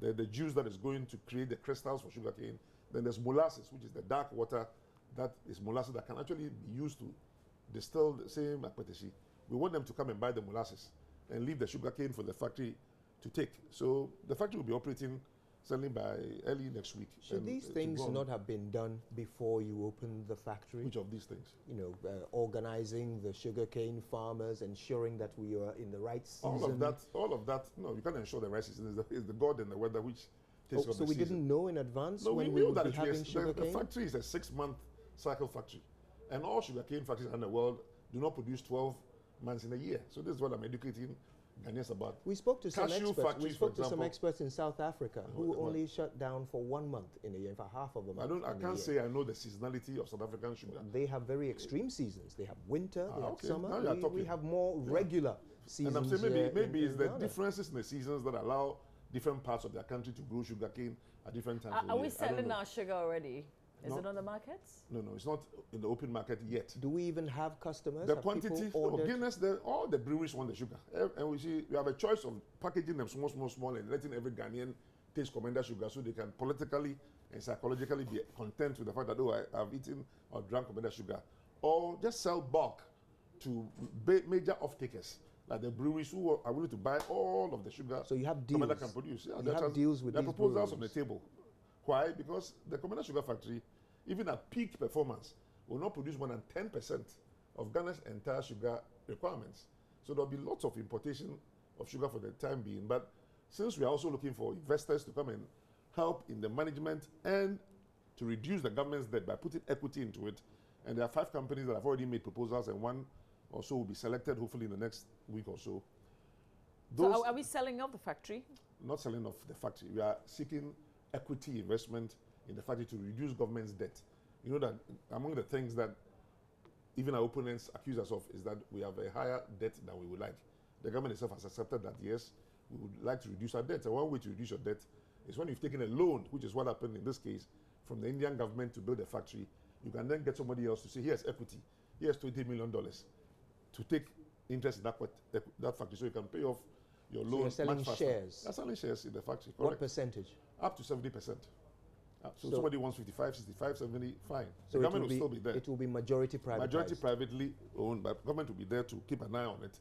the juice that is going to create the crystals for sugarcane, then there's molasses, which is the dark water that is molasses that can actually be used to distill the same Akweteshi. We want them to come and buy the molasses and leave the sugarcane for the factory to take. So the factory will be operating certainly by early next week. Should these things not have been done before you opened the factory? Which of these things? You know, organizing the sugarcane farmers, ensuring that we are in the right season. All of that. No, you can't ensure the right season. It's the God and the weather which takes so we didn't know in advance when we would be having sugarcane? The factory is a 6-month cycle factory, and all sugarcane factories in the world do not produce 12 months in a year. So this is what I'm educating Ghanaians about. We spoke to some experts. We spoke to some experts in South Africa who only shut down for 1 month in a year, for half of a month. I can't say I know the seasonality of South African sugar. They have very extreme seasons. They have winter, they have summer. Now we have more regular seasons. And I'm saying maybe it's the differences in the seasons that allow different parts of their country to grow sugarcane at different times. Are we selling our sugar already? Is it on the markets? No, it's not in the open market yet. Do we even have customers? The quantity, Guinness, all the breweries want the sugar. And we have a choice of packaging them small, and letting every Ghanaian taste Commander sugar so they can politically and psychologically be content with the fact that, oh, I've eaten or drank Commander sugar. Or just sell bulk to major off-takers, like the breweries who are willing to buy all of the sugar. So you have deals. Commander can produce. Yeah, you have deals with these proposals breweries on the table. Why? Because the Commander Sugar Factory, even at peak performance, will not produce more than 10% of Ghana's entire sugar requirements. So there'll be lots of importation of sugar for the time being. But since we are also looking for investors to come and help in the management and to reduce the government's debt by putting equity into it, and there are 5 companies that have already made proposals, and 1 or so will be selected hopefully in the next week or so. So are we selling off the factory? Not selling off the factory. We are seeking equity investment in the factory to reduce government's debt. You know that among the things that even our opponents accuse us of is that we have a higher debt than we would like. The government itself has accepted that, yes, we would like to reduce our debt. And one way to reduce your debt is when you've taken a loan, which is what happened in this case, from the Indian government to build a factory. You can then get somebody else to say, here's equity, here's $20 million to take interest in that factory so you can pay off your loan. So you're selling shares? You're selling shares in the factory, correct. What percentage? Up to 70%. So somebody wants 55, 65, 70, fine. So the government will still be there. It will be majority privatized. Majority privately owned, but government will be there to keep an eye on it.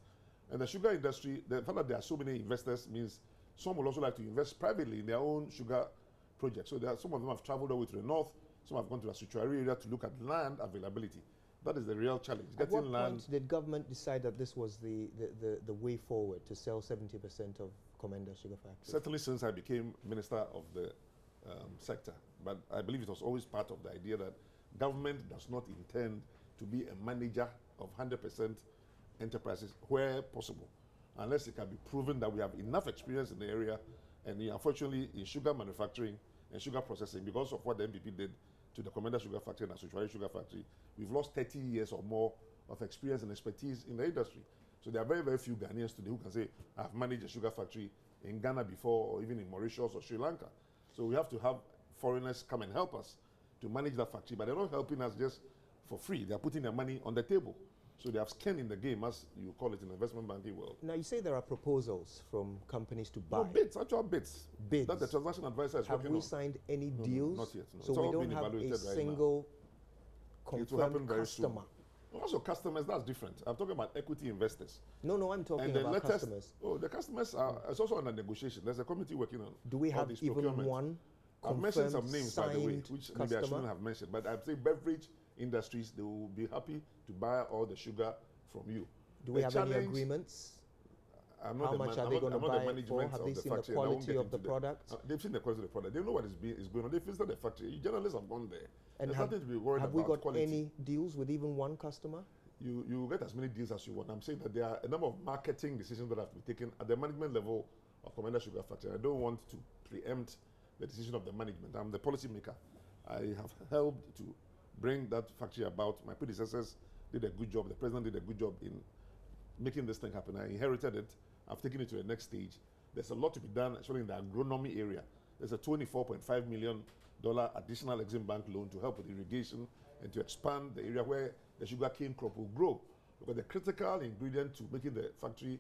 And the sugar industry, the fact that there are so many investors means some will also like to invest privately in their own sugar projects. So some of them have traveled all the way to the north, some have gone to the Sutuari area to look at land availability. That is the real challenge. At what point did government decide that this was the way forward to sell 70% of Commander Sugar Factory? Certainly since I became Minister of the sector. But I believe it was always part of the idea that government does not intend to be a manager of 100% enterprises where possible, unless it can be proven that we have enough experience in the area. And unfortunately, in sugar manufacturing and sugar processing, because of what the MPP did to the Commander Sugar Factory and the Sutuari Sugar Factory, we've lost 30 years or more of experience and expertise in the industry. So there are very, very few Ghanaians today who can say, I've managed a sugar factory in Ghana before, or even in Mauritius or Sri Lanka. So we have to have foreigners come and help us to manage that factory, but they're not helping us just for free. They're putting their money on the table. So they have skin in the game, as you call it in the investment banking world. Now, you say there are proposals from companies to buy. No, bids, actual bids. Bids. That the transaction advisor is working on. Have we signed any deals? No, not yet. No. So we don't have a single confirmed customer. Also, customers, that's different. I'm talking about equity investors. No, I'm talking about customers. Oh, the customers are, it's also under negotiation. There's a committee working on. Do we have even one? I've mentioned some names, by the way, which maybe I shouldn't have mentioned. But I'd say beverage industries, they will be happy to buy all the sugar from you. Do we have any agreements? How much are they going to buy it for? Have they seen the quality of the product? They've seen the quality of the product. They know what is going on. They visited the factory. Journalists have gone there. And there's nothing to be worried about. Have we got quality. any deals with even one customer? You get as many deals as you want. I'm saying that there are a number of marketing decisions that have to be taken at the management level of Commander Sugar Factory. I don't want to preempt the decision of the management. I'm the policy maker. I have helped to bring that factory about. My predecessors did a good job. The president did a good job in making this thing happen. I inherited it. I've taken it to the next stage. There's a lot to be done, especially in the agronomy area. There's a $24.5 million additional Exim Bank loan to help with irrigation and to expand the area where the sugarcane crop will grow. Because the critical ingredient to making the factory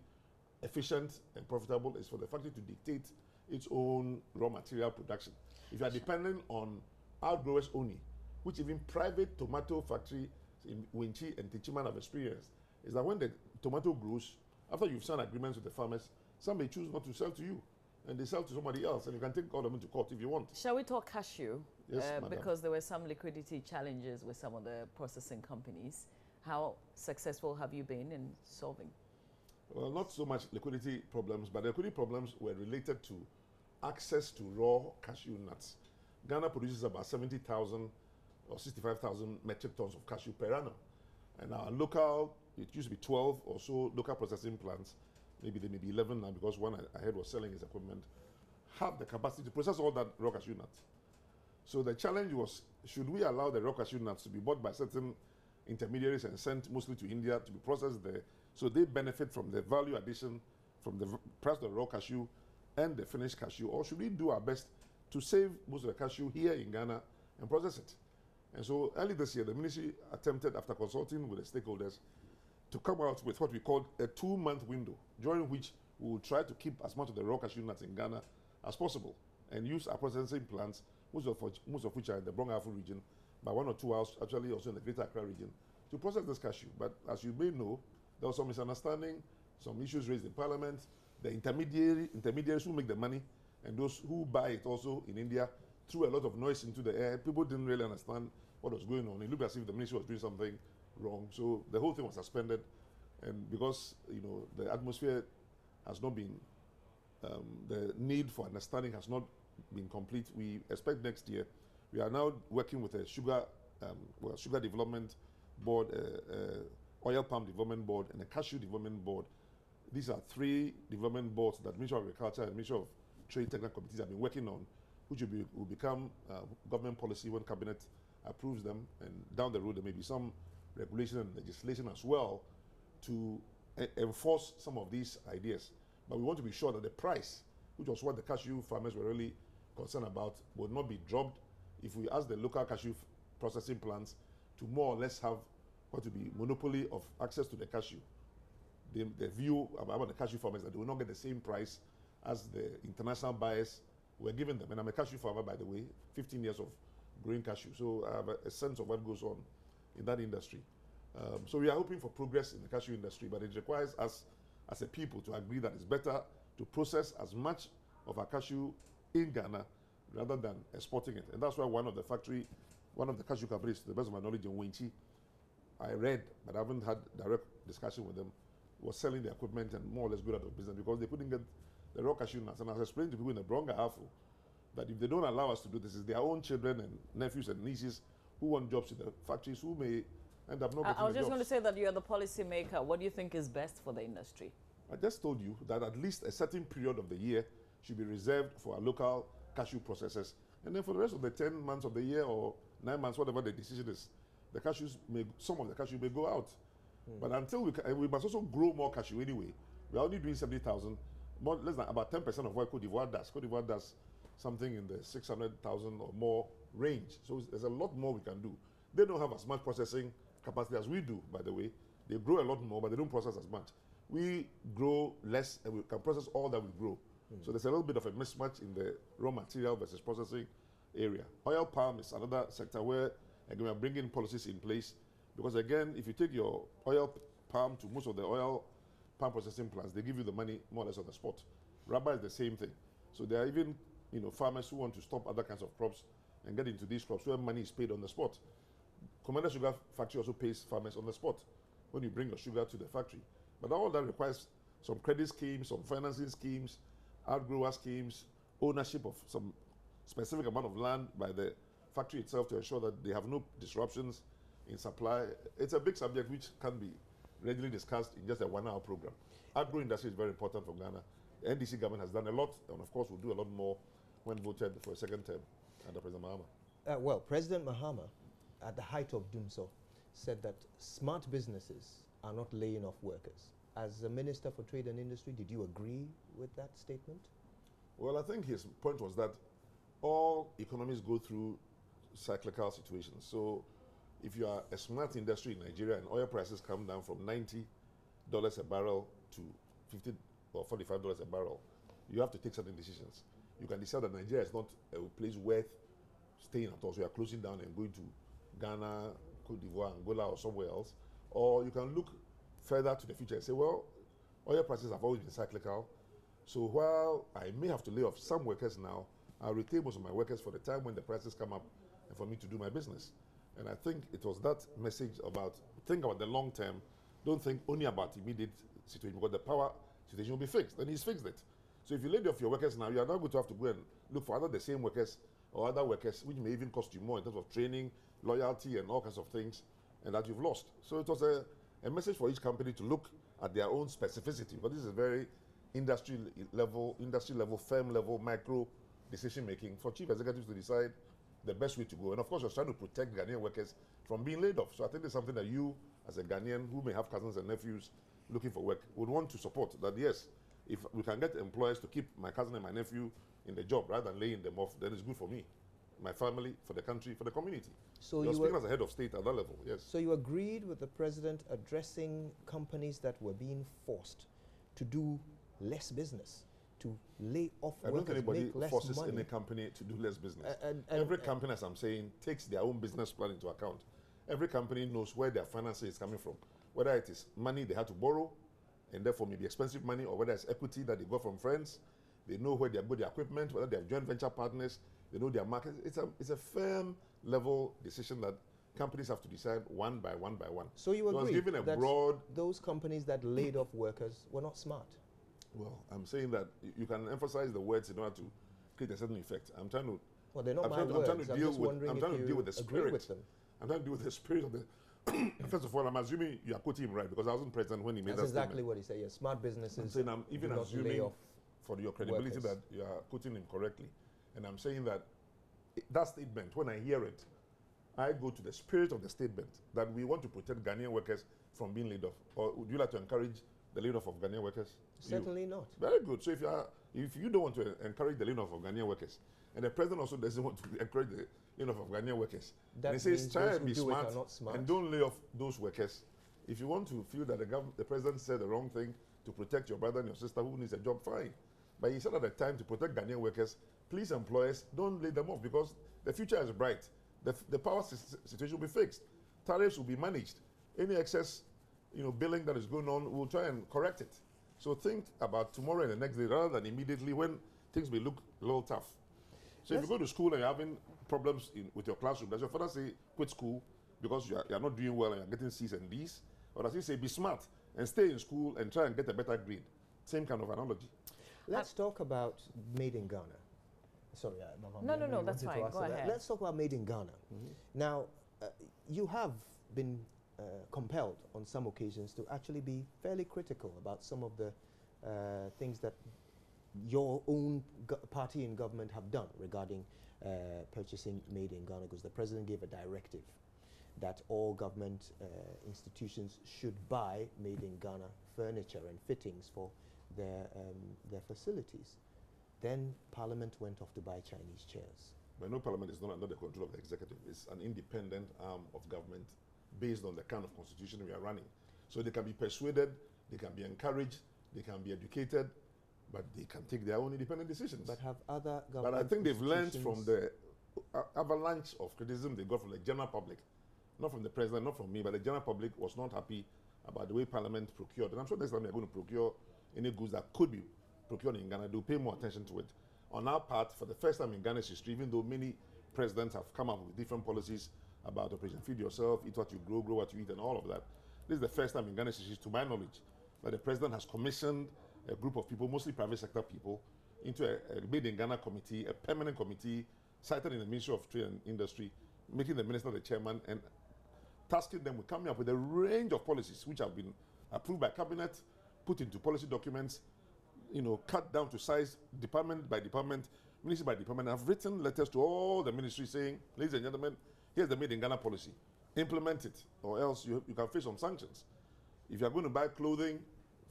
efficient and profitable is for the factory to dictate its own raw material production. If you are dependent on outgrowers only, which even private tomato factory in Winchi and Tichiman have experienced, is that when the tomato grows, after you've signed agreements with the farmers, some may choose not to sell to you. and they sell to somebody else, and you can take all of them to court if you want. Shall we talk cashew? Yes, madam. Because there were some liquidity challenges with some of the processing companies. How successful have you been in solving? Well, not so much liquidity problems, but the liquidity problems were related to access to raw cashew nuts. Ghana produces about 70,000 or 65,000 metric tons of cashew per annum. And our local, it used to be 12 or so local processing plants, maybe they may be 11 now because one I heard was selling his equipment, have the capacity to process all that raw cashew nuts. So the challenge was, should we allow the raw cashew nuts to be bought by certain intermediaries and sent mostly to India to be processed there, so they benefit from the value addition from the price of the raw cashew and the finished cashew, or should we do our best to save most of the cashew here in Ghana and process it? And so early this year, the ministry attempted, after consulting with the stakeholders, to come out with what we called a 2-month window, during which we will try to keep as much of the raw cashew nuts in Ghana as possible and use our processing plants, most of which are in the Brong-Ahafo region, by 1 or 2 hours, actually also in the Greater Accra region, to process this cashew. But as you may know, there was some misunderstanding, some issues raised in Parliament. The intermediaries who make the money and those who buy it also in India threw a lot of noise into the air. People didn't really understand what was going on. It looked as if the ministry was doing something wrong. So the whole thing was suspended. And because the atmosphere has not been, the need for understanding has not been complete, we expect next year. We are now working with a sugar development board, oil palm development board, and a cashew development board. These are 3 development boards that Ministry of Agriculture and Ministry of Trade Technical Committees have been working on, which will become government policy when Cabinet approves them. And down the road, there may be some regulation and legislation as well to enforce some of these ideas. But we want to be sure that the price, which was what the cashew farmers were really concerned about, will not be dropped if we ask the local cashew processing plants to more or less have what to be monopoly of access to the cashew. The view about the cashew farmers that they will not get the same price as the international buyers were giving them. And I'm a cashew farmer, by the way, 15 years of growing cashew. So I have a sense of what goes on in that industry. So we are hoping for progress in the cashew industry, but it requires us as a people to agree that it's better to process as much of our cashew in Ghana rather than exporting it. And that's why one of the cashew companies, to the best of my knowledge, in Winchi, I read, but I haven't had direct discussion with them, was selling the equipment and more or less good out of business because they couldn't get the raw cashew nuts. And I was explaining to people in the Brong-Ahafo that if they don't allow us to do this, it's their own children and nephews and nieces who want jobs in the factories who may end up not getting the jobs. I was just going to say that you're the policy maker. What do you think is best for the industry? I just told you that at least a certain period of the year should be reserved for our local cashew processors. And then for the rest of the 10 months of the year or 9 months, whatever the decision is, some of the cashew may go out. But until we must also grow more cashew anyway. We are only doing 70,000, less than about 10% of what Cote d'Ivoire does. Cote d'Ivoire does something in the 600,000 or more range. So there's a lot more we can do. They don't have as much processing capacity as we do, by the way. They grow a lot more, but they don't process as much. We grow less and we can process all that we grow. So there's a little bit of a mismatch in the raw material versus processing area. Oil palm is another sector where again, we are bringing policies in place because again, if you take your oil palm to most of the oil palm processing plants, they give you the money more or less on the spot. Rubber is the same thing. So there are even farmers who want to stop other kinds of crops and get into these crops where money is paid on the spot. Commander Sugar Factory also pays farmers on the spot when you bring your sugar to the factory. But all that requires some credit schemes, some financing schemes, outgrower schemes, ownership of some specific amount of land by the factory itself to ensure that they have no disruptions in supply. It's a big subject which can be readily discussed in just a 1-hour program. Agro industry is very important for Ghana. The NDC government has done a lot, and of course will do a lot more when voted for a second term under President Mahama. Well, President Mahama, at the height of Dumso, said that smart businesses are not laying off workers. As a Minister for Trade and Industry, did you agree with that statement? Well, I think his point was that all economies go through cyclical situations. So if you are a smart industry in Nigeria and oil prices come down from $90 a barrel to $50 or $45 a barrel, you have to take certain decisions. You can decide that Nigeria is not a place worth staying at all, so you are closing down and going to Ghana, Cote d'Ivoire, Angola, or somewhere else. Or you can look further to the future and say, well, oil prices have always been cyclical. So while I may have to lay off some workers now, I'll retain most of my workers for the time when the prices come up and for me to do my business. And I think it was that message about, think about the long term, don't think only about immediate situation, because the power situation will be fixed, and he's fixed it. So if you lay off your workers now, you are now going to have to go and look for either the same workers or other workers, which may even cost you more in terms of training, loyalty, and all kinds of things, and that you've lost. So it was a message for each company to look at their own specificity, but this is a very industry level, firm level, micro decision making for chief executives to decide the best way to go. And of course, you're trying to protect Ghanaian workers from being laid off. So I think it's something that you, as a Ghanaian who may have cousins and nephews looking for work, would want to support. That yes, if we can get employers to keep my cousin and my nephew in the job rather than laying them off, then it's good for me, my family, for the country, for the community. So you're speaking as a head of state at that level, yes. So you agreed with the president addressing companies that were being forced to do less business, to lay off I don't think workers, anybody make less forces money. any company to do less business. And Every company, as I'm saying, takes their own business plan into account. Every company knows where their finances is coming from, whether it is money they had to borrow, and therefore maybe expensive money, or whether it's equity that they got from friends. They know where they have got their equipment, whether they have joint venture partners, they know their market. It's a firm level decision that companies have to decide one by one by one. So you agree given a that broad, those companies that laid off workers were not smart? well, I'm saying that you can emphasize the words in order to create a certain effect. I'm trying to. Well, they're not I'm my trying, words. I'm trying to deal just with. wondering I'm if trying to you deal with the agree spirit. with them. I'm trying to deal with the spirit of the. First of all, I'm assuming you are quoting him right because I wasn't present when he made That's that exactly statement. what he said. Yes, smart businesses. I'm saying I'm even do not lay assuming off for your credibility workers. that you are quoting him correctly, and I'm saying that that statement, when I hear it, I go to the spirit of the statement that we want to protect Ghanaian workers from being laid off. Or would you like to encourage the laying off of Ghanaian workers? Certainly not. Very good. So if you don't want to encourage the laying off of Ghanaian workers, and the president also doesn't want to encourage the laying off of Ghanaian workers, That and he says means try those and be who do it smart, are not smart. and don't lay off those workers. If you want to feel that the president said the wrong thing to protect your brother and your sister who needs a job, fine. But he said at the time to protect Ghanaian workers, please employers, don't lay them off because the future is bright. The power situation will be fixed. Tariffs will be managed. Any excess, billing that is going on, we'll try and correct it. So think about tomorrow and the next day rather than immediately when things may look a little tough. So if you go to school and you're having problems with your classroom, does your father say quit school because you're not doing well and you're getting C's and D's? Or does he say be smart and stay in school and try and get a better grade? Same kind of analogy. Let's talk about Made in Ghana. Sorry, No, that's fine. Go ahead. Let's talk about Made in Ghana. Now, you have been compelled on some occasions to actually be fairly critical about some of the things that your own party in government have done regarding purchasing Made in Ghana, because the president gave a directive that all government institutions should buy Made in Ghana furniture and fittings for their facilities. Then Parliament went off to buy Chinese chairs. But no, Parliament is not under the control of the executive. It's an independent arm of government based on the kind of constitution we are running. So they can be persuaded, they can be encouraged, they can be educated, but they can take their own independent decisions. But have other government But I think they've learned from the avalanche of criticism they got from the general public, not from the president, not from me, but the general public was not happy about the way Parliament procured. And I'm sure next time they're going to procure any goods that could be procured in Ghana, they'll pay more attention to it. On our part, for the first time in Ghana's history, even though many presidents have come up with different policies about Operation Feed Yourself, eat what you grow what you eat, and all of that, this is the first time in Ghana's history, to my knowledge, that the president has commissioned a group of people, mostly private sector people, into a Made in Ghana committee, a permanent committee, cited in the Ministry of Trade and Industry, making the minister the chairman, and tasking them with coming up with a range of policies which have been approved by cabinet, put into policy documents, cut down to size, department by department, ministry by department. I've written letters to all the ministries saying, ladies and gentlemen, here's the Made in Ghana policy. Implement it, or else you can face some sanctions. If you're going to buy clothing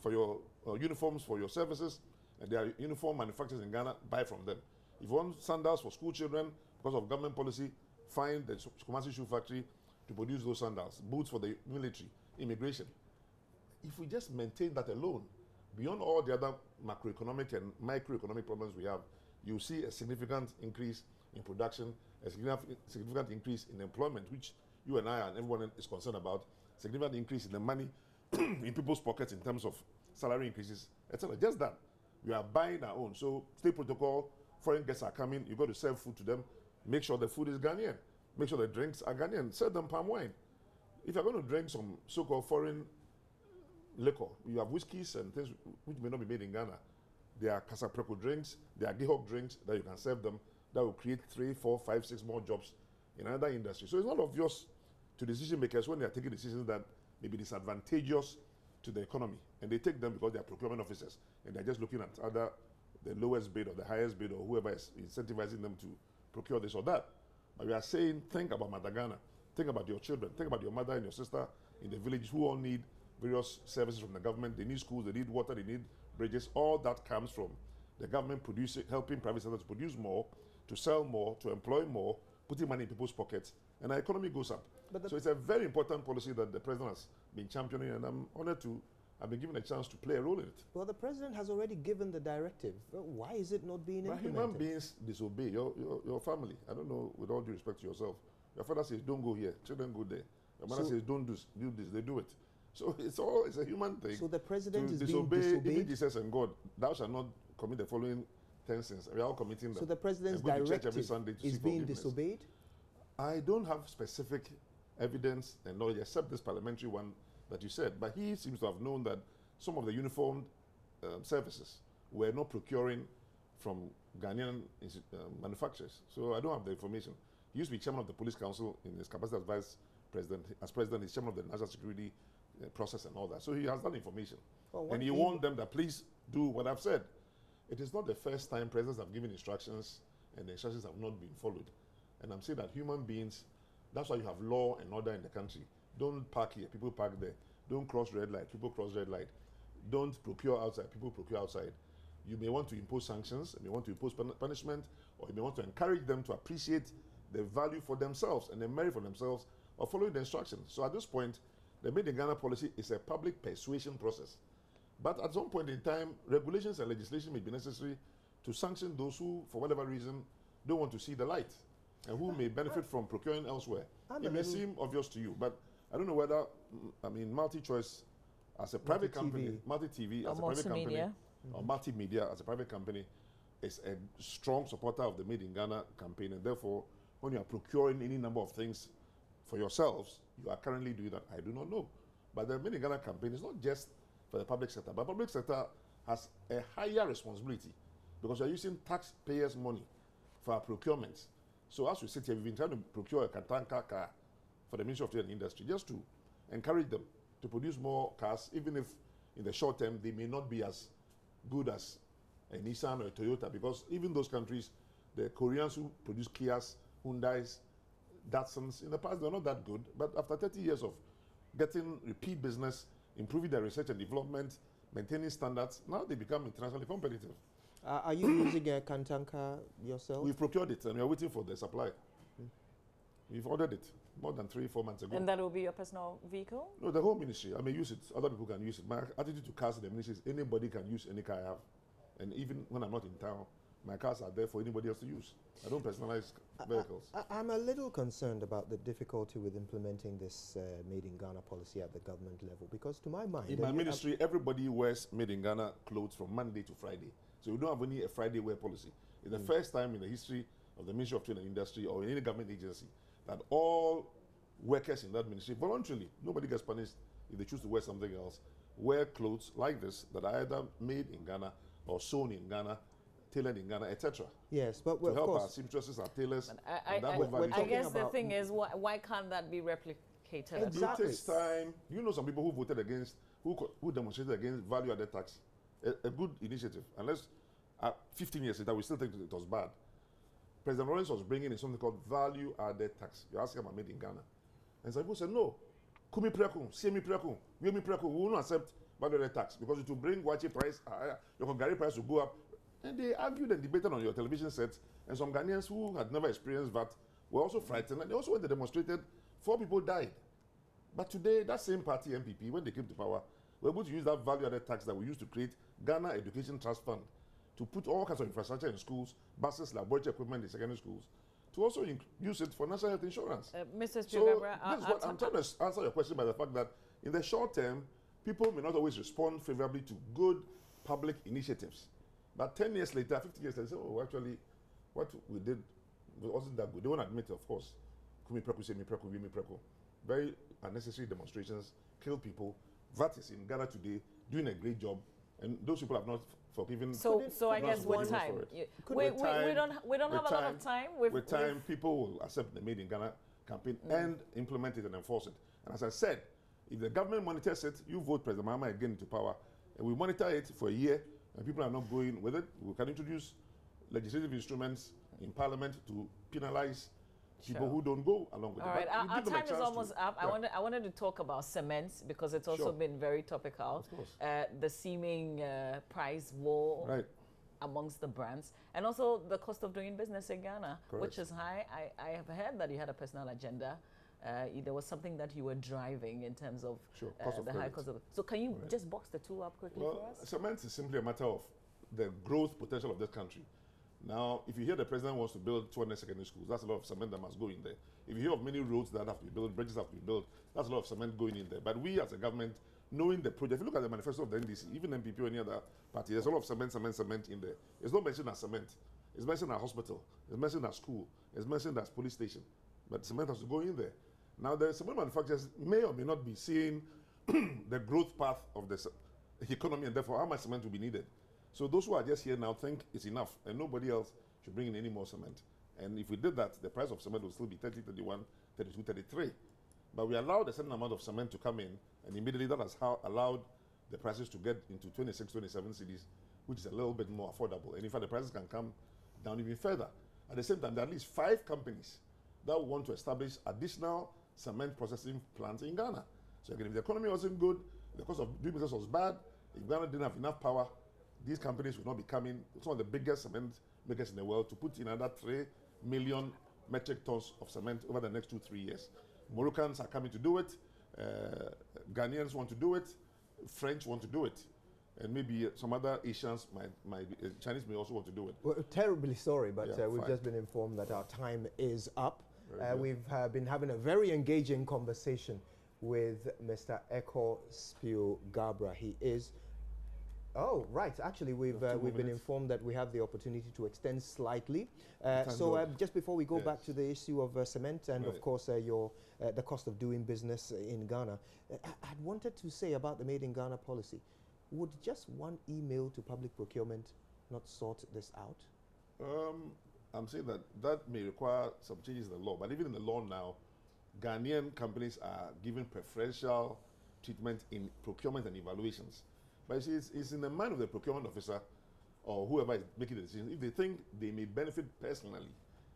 for your uniforms for your services, and there are uniform manufacturers in Ghana, buy from them. If you want sandals for school children, because of government policy, find the Kumasi Shoe Factory to produce those sandals. Boots for the military, immigration. If we just maintain that alone, beyond all the other macroeconomic and microeconomic problems we have, you see a significant increase in production, a significant increase in employment, which you and I and everyone is concerned about, significant increase in the money in people's pockets in terms of salary increases, etc. Just that. We are buying our own. So state protocol, foreign guests are coming, you got to serve food to them. Make sure the food is Ghanaian. Make sure the drinks are Ghanaian. Serve them palm wine. If you're going to drink some so-called foreign liquor, you have whiskeys and things which may not be made in Ghana. There are Casapreco drinks, there are Gihok drinks that you can serve them that will create 3, 4, 5, 6 more jobs in another industry. So it's not obvious to decision makers when they are taking decisions that may be disadvantageous to the economy. And they take them because they are procurement officers and they're just looking at either the lowest bid or the highest bid or whoever is incentivizing them to procure this or that. But we are saying, think about Madagana, think about your children, think about your mother and your sister in the village who all need various services from the government. They need schools, they need water, they need bridges. All that comes from the government producing, helping private sector to produce more, to sell more, to employ more, putting money in people's pockets, and our economy goes up. So it's a very important policy that the president has been championing, and I'm honored to have been given a chance to play a role in it. Well, the president has already given the directive. Why is it not being implemented? Human beings disobey. Your family, I don't know, with all due respect to yourself, your father says, don't go here, children go there. Your mother says, don't do this, they do it. So it's a human thing. So the president is disobey, being disobeyed? Even Jesus and God, thou shalt not commit the following 10 sins. We are all committing them. So the president's directive is being disobeyed? I don't have specific evidence and knowledge except this parliamentary one that you said, but he seems to have known that some of the uniformed services were not procuring from Ghanaian manufacturers. So I don't have the information. He used to be chairman of the police council in his capacity as vice president. As president, he's chairman of the national security process and all that. So he has that information. Well, and he warned them that please do what I've said. It is not the first time presidents have given instructions and the instructions have not been followed. And I'm saying that human beings, that's why you have law and order in the country. Don't park here, people park there. Don't cross red light, people cross red light. Don't procure outside, people procure outside. You may want to impose sanctions, you may want to impose punishment, or you may want to encourage them to appreciate the value for themselves and the merit for themselves of following the instructions. So at this point, the Made in Ghana policy is a public persuasion process. But at some point in time, regulations and legislation may be necessary to sanction those who, for whatever reason, don't want to see the light and who may benefit from procuring elsewhere. It may seem obvious to you, but I don't know whether, multi-choice as a private company, multi-TV as a private company, or multimedia as a private company is a strong supporter of the Made in Ghana campaign, and therefore, when you are procuring any number of things for yourselves, you are currently doing that. I do not know. But the Made in Ghana campaign is not just for the public sector, but public sector has a higher responsibility because we are using taxpayers' money for our procurements. So as we sit here, we've been trying to procure a Katanka car for the Ministry of Trade and Industry just to encourage them to produce more cars, even if in the short term they may not be as good as a Nissan or a Toyota, because even those countries, the Koreans who produce Kias, Hyundais, Datsuns, in the past they're not that good, but after 30 years of getting repeat business, improving their research and development, maintaining standards, now they become internationally competitive. Are you using a Kantanka yourself? We've procured it and we're waiting for the supply. We've ordered it more than 3-4 months ago. And that will be your personal vehicle? No, the whole ministry. I may use it. Other people can use it. My attitude to cars in the ministry is anybody can use any car I have. And even when I'm not in town, my cars are there for anybody else to use. I don't personalize vehicles. I'm a little concerned about the difficulty with implementing this Made in Ghana policy at the government level, because to my mind... In my ministry, everybody wears Made in Ghana clothes from Monday to Friday. So we don't have any Friday wear policy. It's the first time in the history of the Ministry of Trade and Industry or in any government agency that all workers in that ministry, voluntarily, nobody gets punished if they choose to wear something else, wear clothes like this that are either made in Ghana or sewn in Ghana, tailored in Ghana, etc. Yes, but to help our seamstresses, our tailors. I guess the thing is, why can't that be replicated? Exactly. It takes time. You know some people who voted against, who demonstrated against value-added tax. A good initiative. Unless 15 years later, we still think it was bad. President Lawrence was bringing in something called value-added tax. You ask him about Made in Ghana. And some people said, no, kumi preku, semi preku, we will not accept value-added tax because it will bring wachi price, your Gari price will go up. And they argued and debated on your television sets. And some Ghanaians who had never experienced that were also frightened. And they also, when they demonstrated, 4 people died. But today, that same party, MPP, when they came to power, were able to use that value-added tax that we used to create Ghana Education Trust Fund to put all kinds of infrastructure in schools, buses, laboratory equipment in secondary schools, to also use it for national health insurance. Mr. So I'm trying to answer your question by the fact that in the short term, people may not always respond favorably to good public initiatives. But 10 years later, 50 years later, they say, oh, actually, what we did wasn't that good. They won't admit it, of course. Kumi Preku, say me Preku, we me Preku. Very unnecessary demonstrations, kill people. VAT is in Ghana today doing a great job, and those people have not forgiven. So I guess with time, we don't have a lot of time. With time, people will accept the Made in Ghana campaign and implement it and enforce it. And as I said, if the government monitors it, you vote President Mahama again into power, and we monitor it for a year, and people are not going with it, we can introduce legislative instruments in Parliament to penalize people who don't go along with it. All right, our time is almost up. Yeah. I wanted to talk about cement because it's also been very topical. Of course. The seeming price war amongst the brands, and also the cost of doing business in Ghana, which is high. I have heard that you had a personal agenda. There was something that you were driving in terms of the high cost of. So can you just box the two up quickly for us? Cement is simply a matter of the growth potential of this country. Now, if you hear the president wants to build 200 secondary schools, that's a lot of cement that must go in there. If you hear of many roads that have to be built, bridges have to be built, that's a lot of cement going in there. But we as a government, knowing the project, if you look at the manifesto of the NDC, even MPP or any other party, there's a lot of cement in there. It's not mentioned as cement. It's mentioned as hospital. It's mentioned as school. It's mentioned as police station. But cement has to go in there. Now, the cement manufacturers may or may not be seeing the growth path of the economy and therefore how much cement will be needed. So those who are just here now think it's enough and nobody else should bring in any more cement. And if we did that, the price of cement would still be 30, 31, 32, 33. But we allowed a certain amount of cement to come in, and immediately that has allowed the prices to get into 26, 27 cities, which is a little bit more affordable. And in fact, the prices can come down even further. At the same time, there are at least 5 companies that want to establish additional cement processing plants in Ghana. So again, if the economy wasn't good, the cost of doing business was bad, if Ghana didn't have enough power, these companies will not be coming, some of the biggest cement makers in the world, to put in another 3 million metric tons of cement over the next 2-3 years. Moroccans are coming to do it, Ghanaians want to do it, French want to do it, and maybe some other Asians Chinese may also want to do it. We're terribly sorry, but we've just been informed that our time is up. We've been having a very engaging conversation with Mr. Eko Spio Gabra. He is Oh, right. Actually, we've been informed that we have the opportunity to extend slightly. Just before we go back to the issue of cement and, of course, the cost of doing business in Ghana, I'd wanted to say about the Made in Ghana policy. Would just one email to public procurement not sort this out? I'm saying that may require some changes in the law. But even in the law now, Ghanaian companies are given preferential treatment in procurement and evaluations. But you see, it's in the mind of the procurement officer or whoever is making the decision. If they think they may benefit personally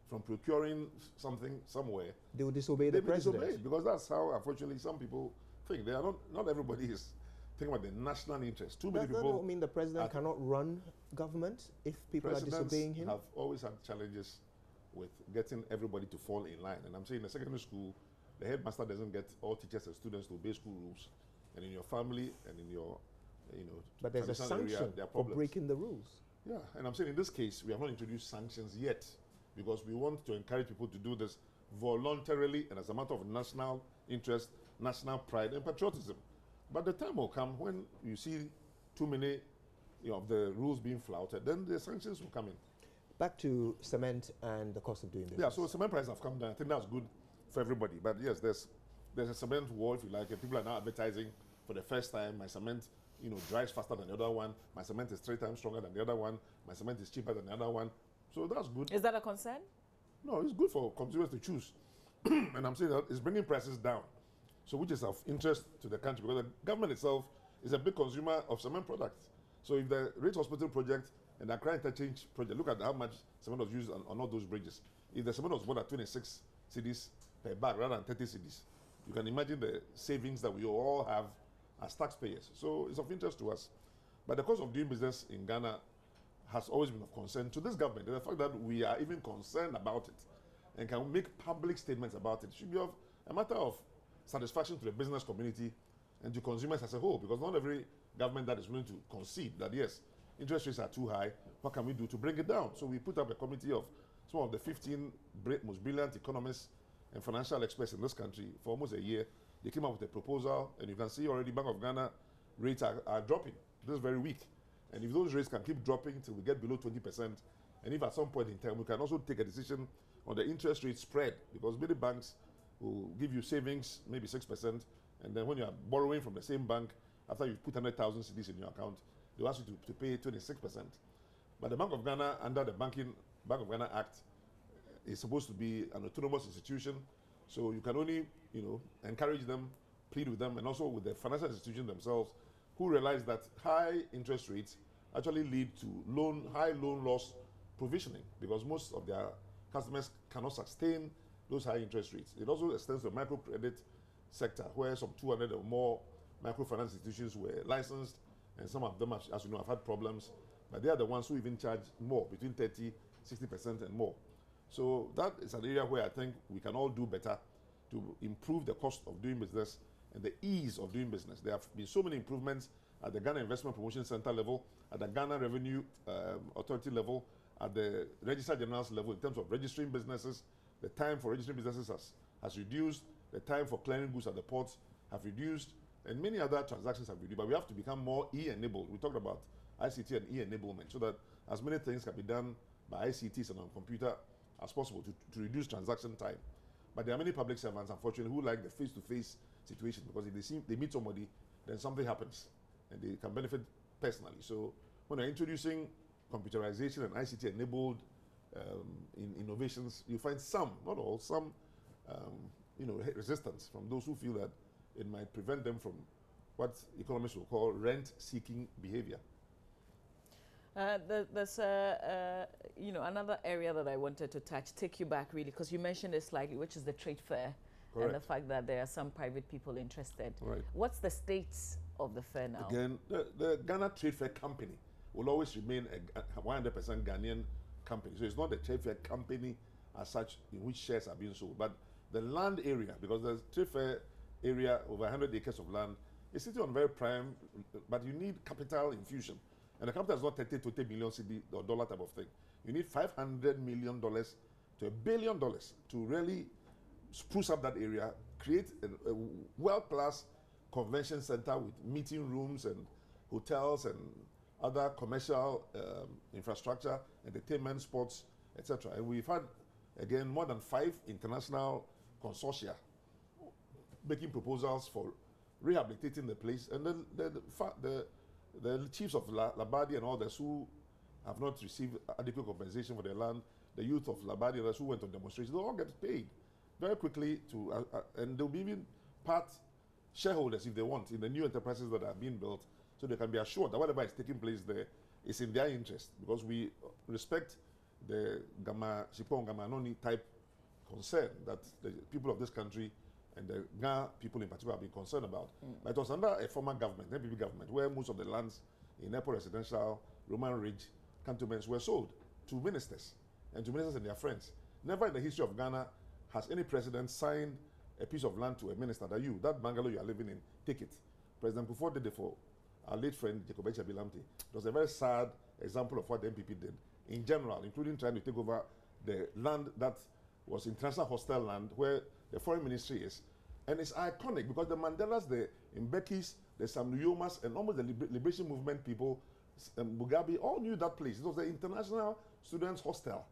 from procuring something somewhere, they will disobey the president. Disobey, because that's how, unfortunately, some people think. They are not everybody is thinking about the national interest. Too many people. Does that mean the president cannot run government if people are disobeying him? Have always had challenges with getting everybody to fall in line. And I'm saying in the secondary school, the headmaster doesn't get all teachers and students to obey school rules. And in your family and in your but there's a sanction for breaking the rules. Yeah, and I'm saying in this case, we have not introduced sanctions yet because we want to encourage people to do this voluntarily and as a matter of national interest, national pride, and patriotism. But the time will come when you see too many of the rules being flouted, then the sanctions will come in. Back to cement and the cost of doing business. Yeah, so cement prices have come down. I think that's good for everybody. But yes, there's a cement war, if you like, and people are now advertising for the first time, my cement dries faster than the other one. My cement is 3 times stronger than the other one. My cement is cheaper than the other one. So that's good. Is that a concern? No, it's good for consumers to choose. And I'm saying that it's bringing prices down. So which is of interest to the country because the government itself is a big consumer of cement products. So if the Rate Hospital project and the Accra Interchange project, look at how much cement was used on all those bridges. If the cement was bought at 26 cedis per bag rather than 30 cedis, you can imagine the savings that we all have as taxpayers. So it's of interest to us. But the cost of doing business in Ghana has always been of concern to this government. And the fact that we are even concerned about it and can make public statements about it should be of a matter of satisfaction to the business community and to consumers as a whole, because not every government that is willing to concede that, yes, interest rates are too high, what can we do to bring it down? So we put up a committee of some of the 15 most brilliant economists and financial experts in this country for almost a year. They came up with a proposal, and you can see already Bank of Ghana rates are dropping this very week. And if those rates can keep dropping till we get below 20%, and if at some point in time we can also take a decision on the interest rate spread, because many banks will give you savings, maybe 6%, and then when you are borrowing from the same bank, after you put 100,000 cedis in your account, they ask you to pay 26%. But the Bank of Ghana, under the Bank of Ghana Act, is supposed to be an autonomous institution, so you can only, encourage them, plead with them, and also with the financial institutions themselves, who realize that high interest rates actually lead to high loan loss provisioning, because most of their customers cannot sustain those high interest rates. It also extends to the microcredit sector, where some 200 or more microfinance institutions were licensed, and some of them, as you know, have had problems, but they are the ones who even charge more, between 30, 60% and more. So that is an area where I think we can all do better to improve the cost of doing business and the ease of doing business. There have been so many improvements at the Ghana Investment Promotion Center level, at the Ghana Revenue Authority level, at the Registrar General's level, in terms of registering businesses. The time for registering businesses has reduced, the time for clearing goods at the ports have reduced, and many other transactions have reduced. But we have to become more e-enabled. We talked about ICT and e-enablement, so that as many things can be done by ICTs and on computer as possible to reduce transaction time. But there are many public servants, unfortunately, who like the face-to-face situation, because if they meet somebody, then something happens, and they can benefit personally. So when you're introducing computerization and ICT-enabled innovations, you find some, not all, some resistance from those who feel that it might prevent them from what economists will call rent-seeking behavior. There's another area that I wanted to take you back really, because you mentioned it slightly, which is the trade fair. Correct. And the fact that there are some private people interested. Right. What's the status of the fair now? Again, the Ghana Trade Fair Company will always remain a 100% Ghanaian company. So it's not the trade fair company as such in which shares are being sold, but the land area, because the trade fair area, over 100 acres of land, is sitting on very prime, but you need capital infusion. And the capital is not 30 to 80 million cedi or dollar type of thing. You need $500 million to $1 billion to really spruce up that area, create a world-class convention center with meeting rooms and hotels and other commercial infrastructure, entertainment, sports, etc. And we've had, again, more than 5 international consortia making proposals for rehabilitating the place. And the chiefs of Labadi and others who have not received adequate compensation for their land, the youth of Labadi and others who went on demonstrations, they'll all get paid very quickly and they'll be even part shareholders if they want in the new enterprises that are being built, so they can be assured that whatever is taking place there is in their interest, because we respect the Shipon Gamanoni type concern that the people of this country and the Ghana people in particular have been concerned about. But it was under a former government, NPP government, where most of the lands in Airport Residential, Roman Ridge, cantonments were sold to ministers and their friends. Never in the history of Ghana has any president signed a piece of land to a minister that that bungalow you are living in, take it. President Kufuor did it for our late friend Jacob Echabilamte. It was a very sad example of what the NPP did in general, including trying to take over the land that was international hostile land where the foreign ministry is. And it's iconic because the Mandelas, the Mbekis, the Sam Nuyomas, and almost the liberation movement people, Mugabe, all knew that place. It was the international students hostel,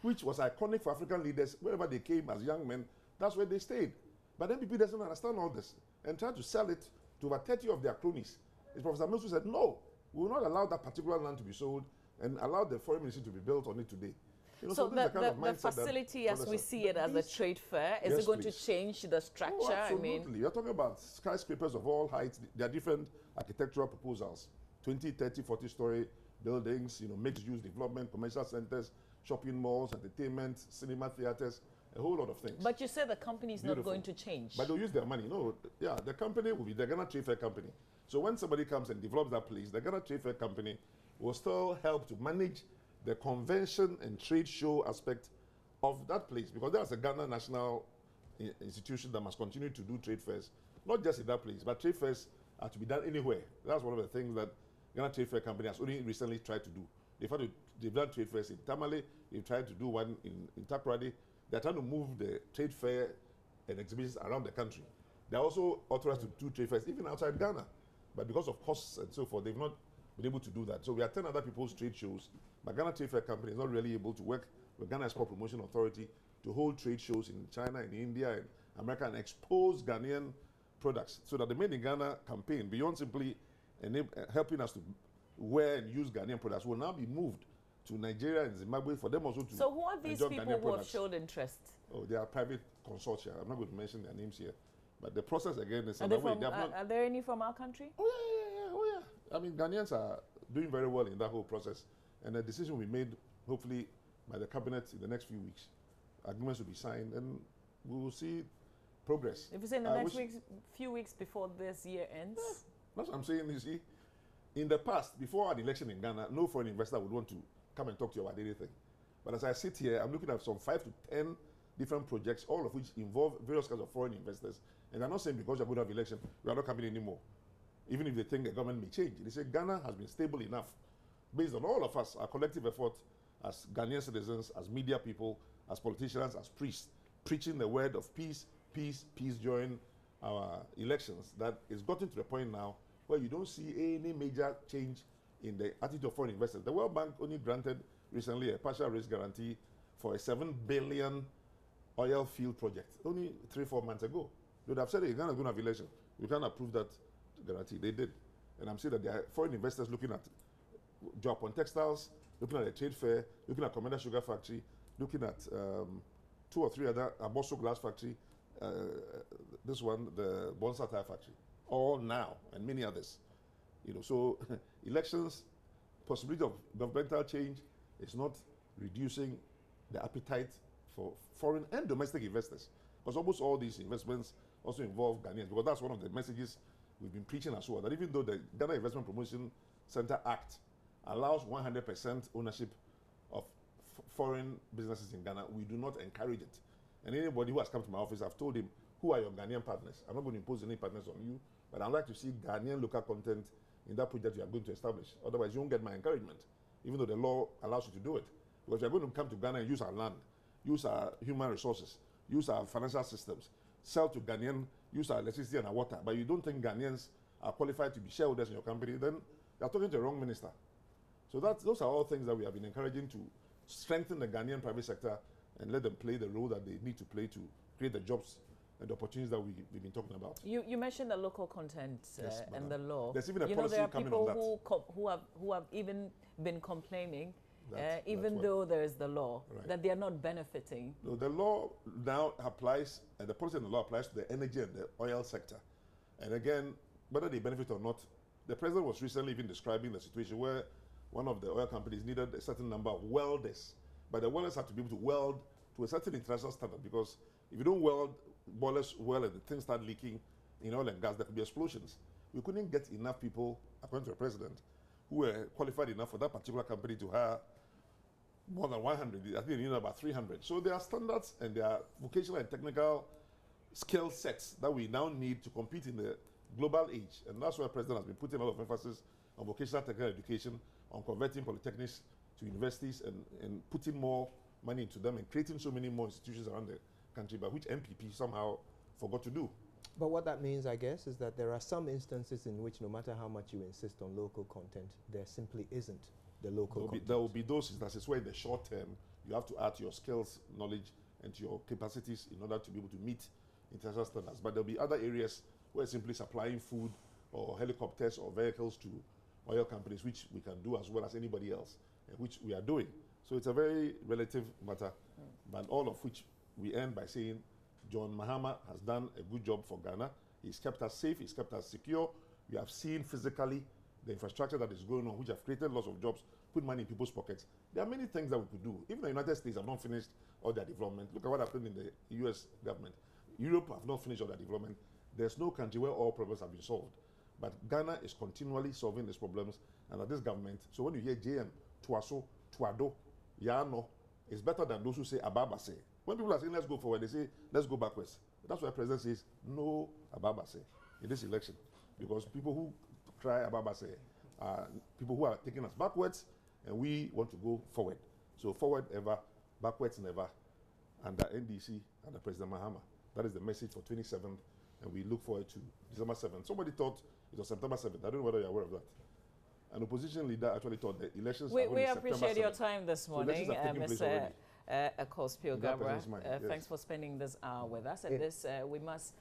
which was iconic for African leaders. Wherever they came as young men, that's where they stayed. But NPP doesn't understand all this and tried to sell it to over 30 of their cronies. It's Professor Mills who said, no, we will not allow that particular land to be sold and allow the foreign ministry to be built on it today. So the facility as we see it as a trade fair, is it going to change the structure? Oh, absolutely. You're talking about skyscrapers of all heights. There are different architectural proposals, 20, 30, 40-story buildings, mixed-use development, commercial centers, shopping malls, entertainment, cinema theaters, a whole lot of things. But you said the company is not going to change. But they'll use their money. No, yeah, the company will be the Ghana Trade Fair Company. So when somebody comes and develops that place, the Ghana Trade Fair Company will still help to manage the convention and trade show aspect of that place, because that's a Ghana national institution that must continue to do trade fairs, not just in that place, but trade fairs are to be done anywhere. That's one of the things that Ghana Trade Fair Company has only recently tried to do. They've done trade fairs in Tamale, they've tried to do one in Takoradi. They're trying to move the trade fair and exhibitions around the country. They're also authorized to do trade fairs even outside Ghana, but because of costs and so forth, they've not been able to do that. So we attend other people's trade shows, but Ghana Trade Fair Company is not really able to work with Ghana Export Promotion Authority to hold trade shows in China, in India, in America, and expose Ghanaian products. So that the Made in Ghana campaign, beyond simply helping us to wear and use Ghanaian products, will now be moved to Nigeria and Zimbabwe for them also to. So who are these enjoy people Ghanaian who have products. showed interest? Oh, they are private consortia. I'm not going to mention their names here. But the process again is Are, are there any from our country? Oh, yeah. Oh, yeah. I mean, Ghanaians are doing very well in that whole process. And a decision will be made, hopefully, by the cabinet in the next few weeks. Agreements will be signed, and we will see progress. If you say in the next few weeks before this year ends? Yeah, that's what I'm saying. You see, in the past, before an election in Ghana, no foreign investor would want to come and talk to you about anything. But as I sit here, I'm looking at some 5 to 10 different projects, all of which involve various kinds of foreign investors. And I'm not saying because you're going to have election, you are not coming anymore. Even if they think the government may change. They say Ghana has been stable enough, based on all of us, our collective effort as Ghanaian citizens, as media people, as politicians, as priests, preaching the word of peace, peace, peace during our elections, that it's gotten to the point now where you don't see any major change in the attitude of foreign investors. The World Bank only granted recently a partial risk guarantee for a 7 billion oil field project, only 3-4 months ago. They would have said, Ghana is going to have election. We can't approve that guarantee. They did. And I'm saying that there are foreign investors looking at Japan textiles, looking at a trade fair, looking at Commander Sugar Factory, looking at 2 or 3 other Abosso Glass Factory, this one, the Bonsa Tire Factory, all now, and many others. So elections, possibility of governmental change is not reducing the appetite for foreign and domestic investors, because almost all these investments also involve Ghanaians, because that's one of the messages we've been preaching as well, that even though the Ghana Investment Promotion Center Act allows 100% ownership of foreign businesses in Ghana, we do not encourage it. And anybody who has come to my office, I've told him, who are your Ghanaian partners? I'm not going to impose any partners on you, but I'd like to see Ghanaian local content in that project you are going to establish. Otherwise, you won't get my encouragement, even though the law allows you to do it. Because you're going to come to Ghana and use our land, use our human resources, use our financial systems, sell to Ghanaian, use our electricity and our water, but you don't think Ghanaians are qualified to be shareholders in your company, then you're talking to the wrong minister. So those are all things that we have been encouraging to strengthen the Ghanaian private sector and let them play the role that they need to play to create the jobs and the opportunities that we've been talking about. You mentioned the local content yes, and the law. There's even a policy coming on that. There are people who have even been complaining, even though there is the law, that they are not benefiting. No, the law now applies, and the policy and the law applies to the energy and the oil sector. And again, whether they benefit or not, the president was recently even describing the situation where one of the oil companies needed a certain number of welders, but the welders have to be able to weld to a certain international standard, because if you don't weld boilers well and the things start leaking in oil and gas, there could be explosions. We couldn't get enough people, according to the president, who were qualified enough for that particular company to hire more than 100. I think they needed about 300. So there are standards and there are vocational and technical skill sets that we now need to compete in the global age. And that's why the president has been putting a lot of emphasis on vocational technical education, on converting polytechnics to universities and putting more money into them and creating so many more institutions around the country, but which MPP somehow forgot to do. But what that means, I guess, is that there are some instances in which no matter how much you insist on local content, there simply isn't the local content. There will be those instances where in the short term, you have to add to your skills, knowledge, and to your capacities in order to be able to meet international standards. But there'll be other areas where simply supplying food or helicopters or vehicles to oil companies, which we can do as well as anybody else, and which we are doing. So it's a very relative matter, but all of which we end by saying John Mahama has done a good job for Ghana. He's kept us safe, he's kept us secure. We have seen physically the infrastructure that is going on, which have created lots of jobs, put money in people's pockets. There are many things that we could do. Even the United States have not finished all their development. Look at what happened in the US government. Europe have not finished all their development. There's no country where all problems have been solved. But Ghana is continually solving these problems, and at this government, so when you hear JM, Tuaso, Tuado, Yano, it's better than those who say Ababase. When people are saying let's go forward, they say let's go backwards. That's why the president says no Ababase in this election. Because people who cry Ababase are people who are taking us backwards, and we want to go forward. So forward ever, backwards never, under NDC, under President Mahama. That is the message for 27th, and we look forward to December 7th. Somebody thought it was September 7th. I don't know whether you're aware of that. An opposition leader actually thought the elections We are going to appreciate your time this morning, Mr. Akosua Gabra. Thanks for spending this hour with us. At this, we must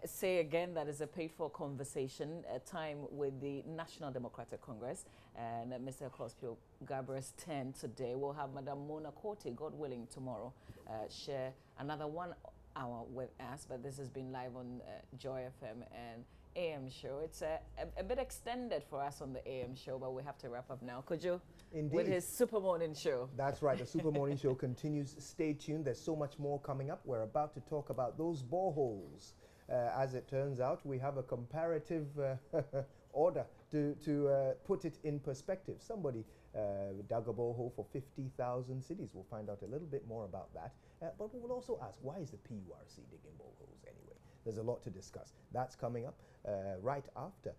say again that is a paid-for conversation, time with the National Democratic Congress. And Mr. Akosua Gabra's 10 today. We'll have Madam Mona Korte, God willing, tomorrow, share another 1 hour with us. But this has been live on Joy FM and AM show. It's a bit extended for us on the AM show, but we have to wrap up now. Could you? Indeed. With his Super Morning Show. That's right. The Super Morning Show continues. Stay tuned. There's so much more coming up. We're about to talk about those boreholes. As it turns out, we have a comparative order to put it in perspective. Somebody dug a borehole for 50,000 cedis. We'll find out a little bit more about that. But we will also ask, why is the PURC digging boreholes anyway? There's a lot to discuss. That's coming up right after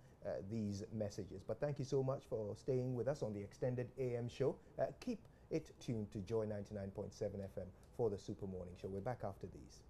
these messages. But thank you so much for staying with us on the extended AM show. Keep it tuned to Joy 99.7 FM for the Super Morning Show. We're back after these.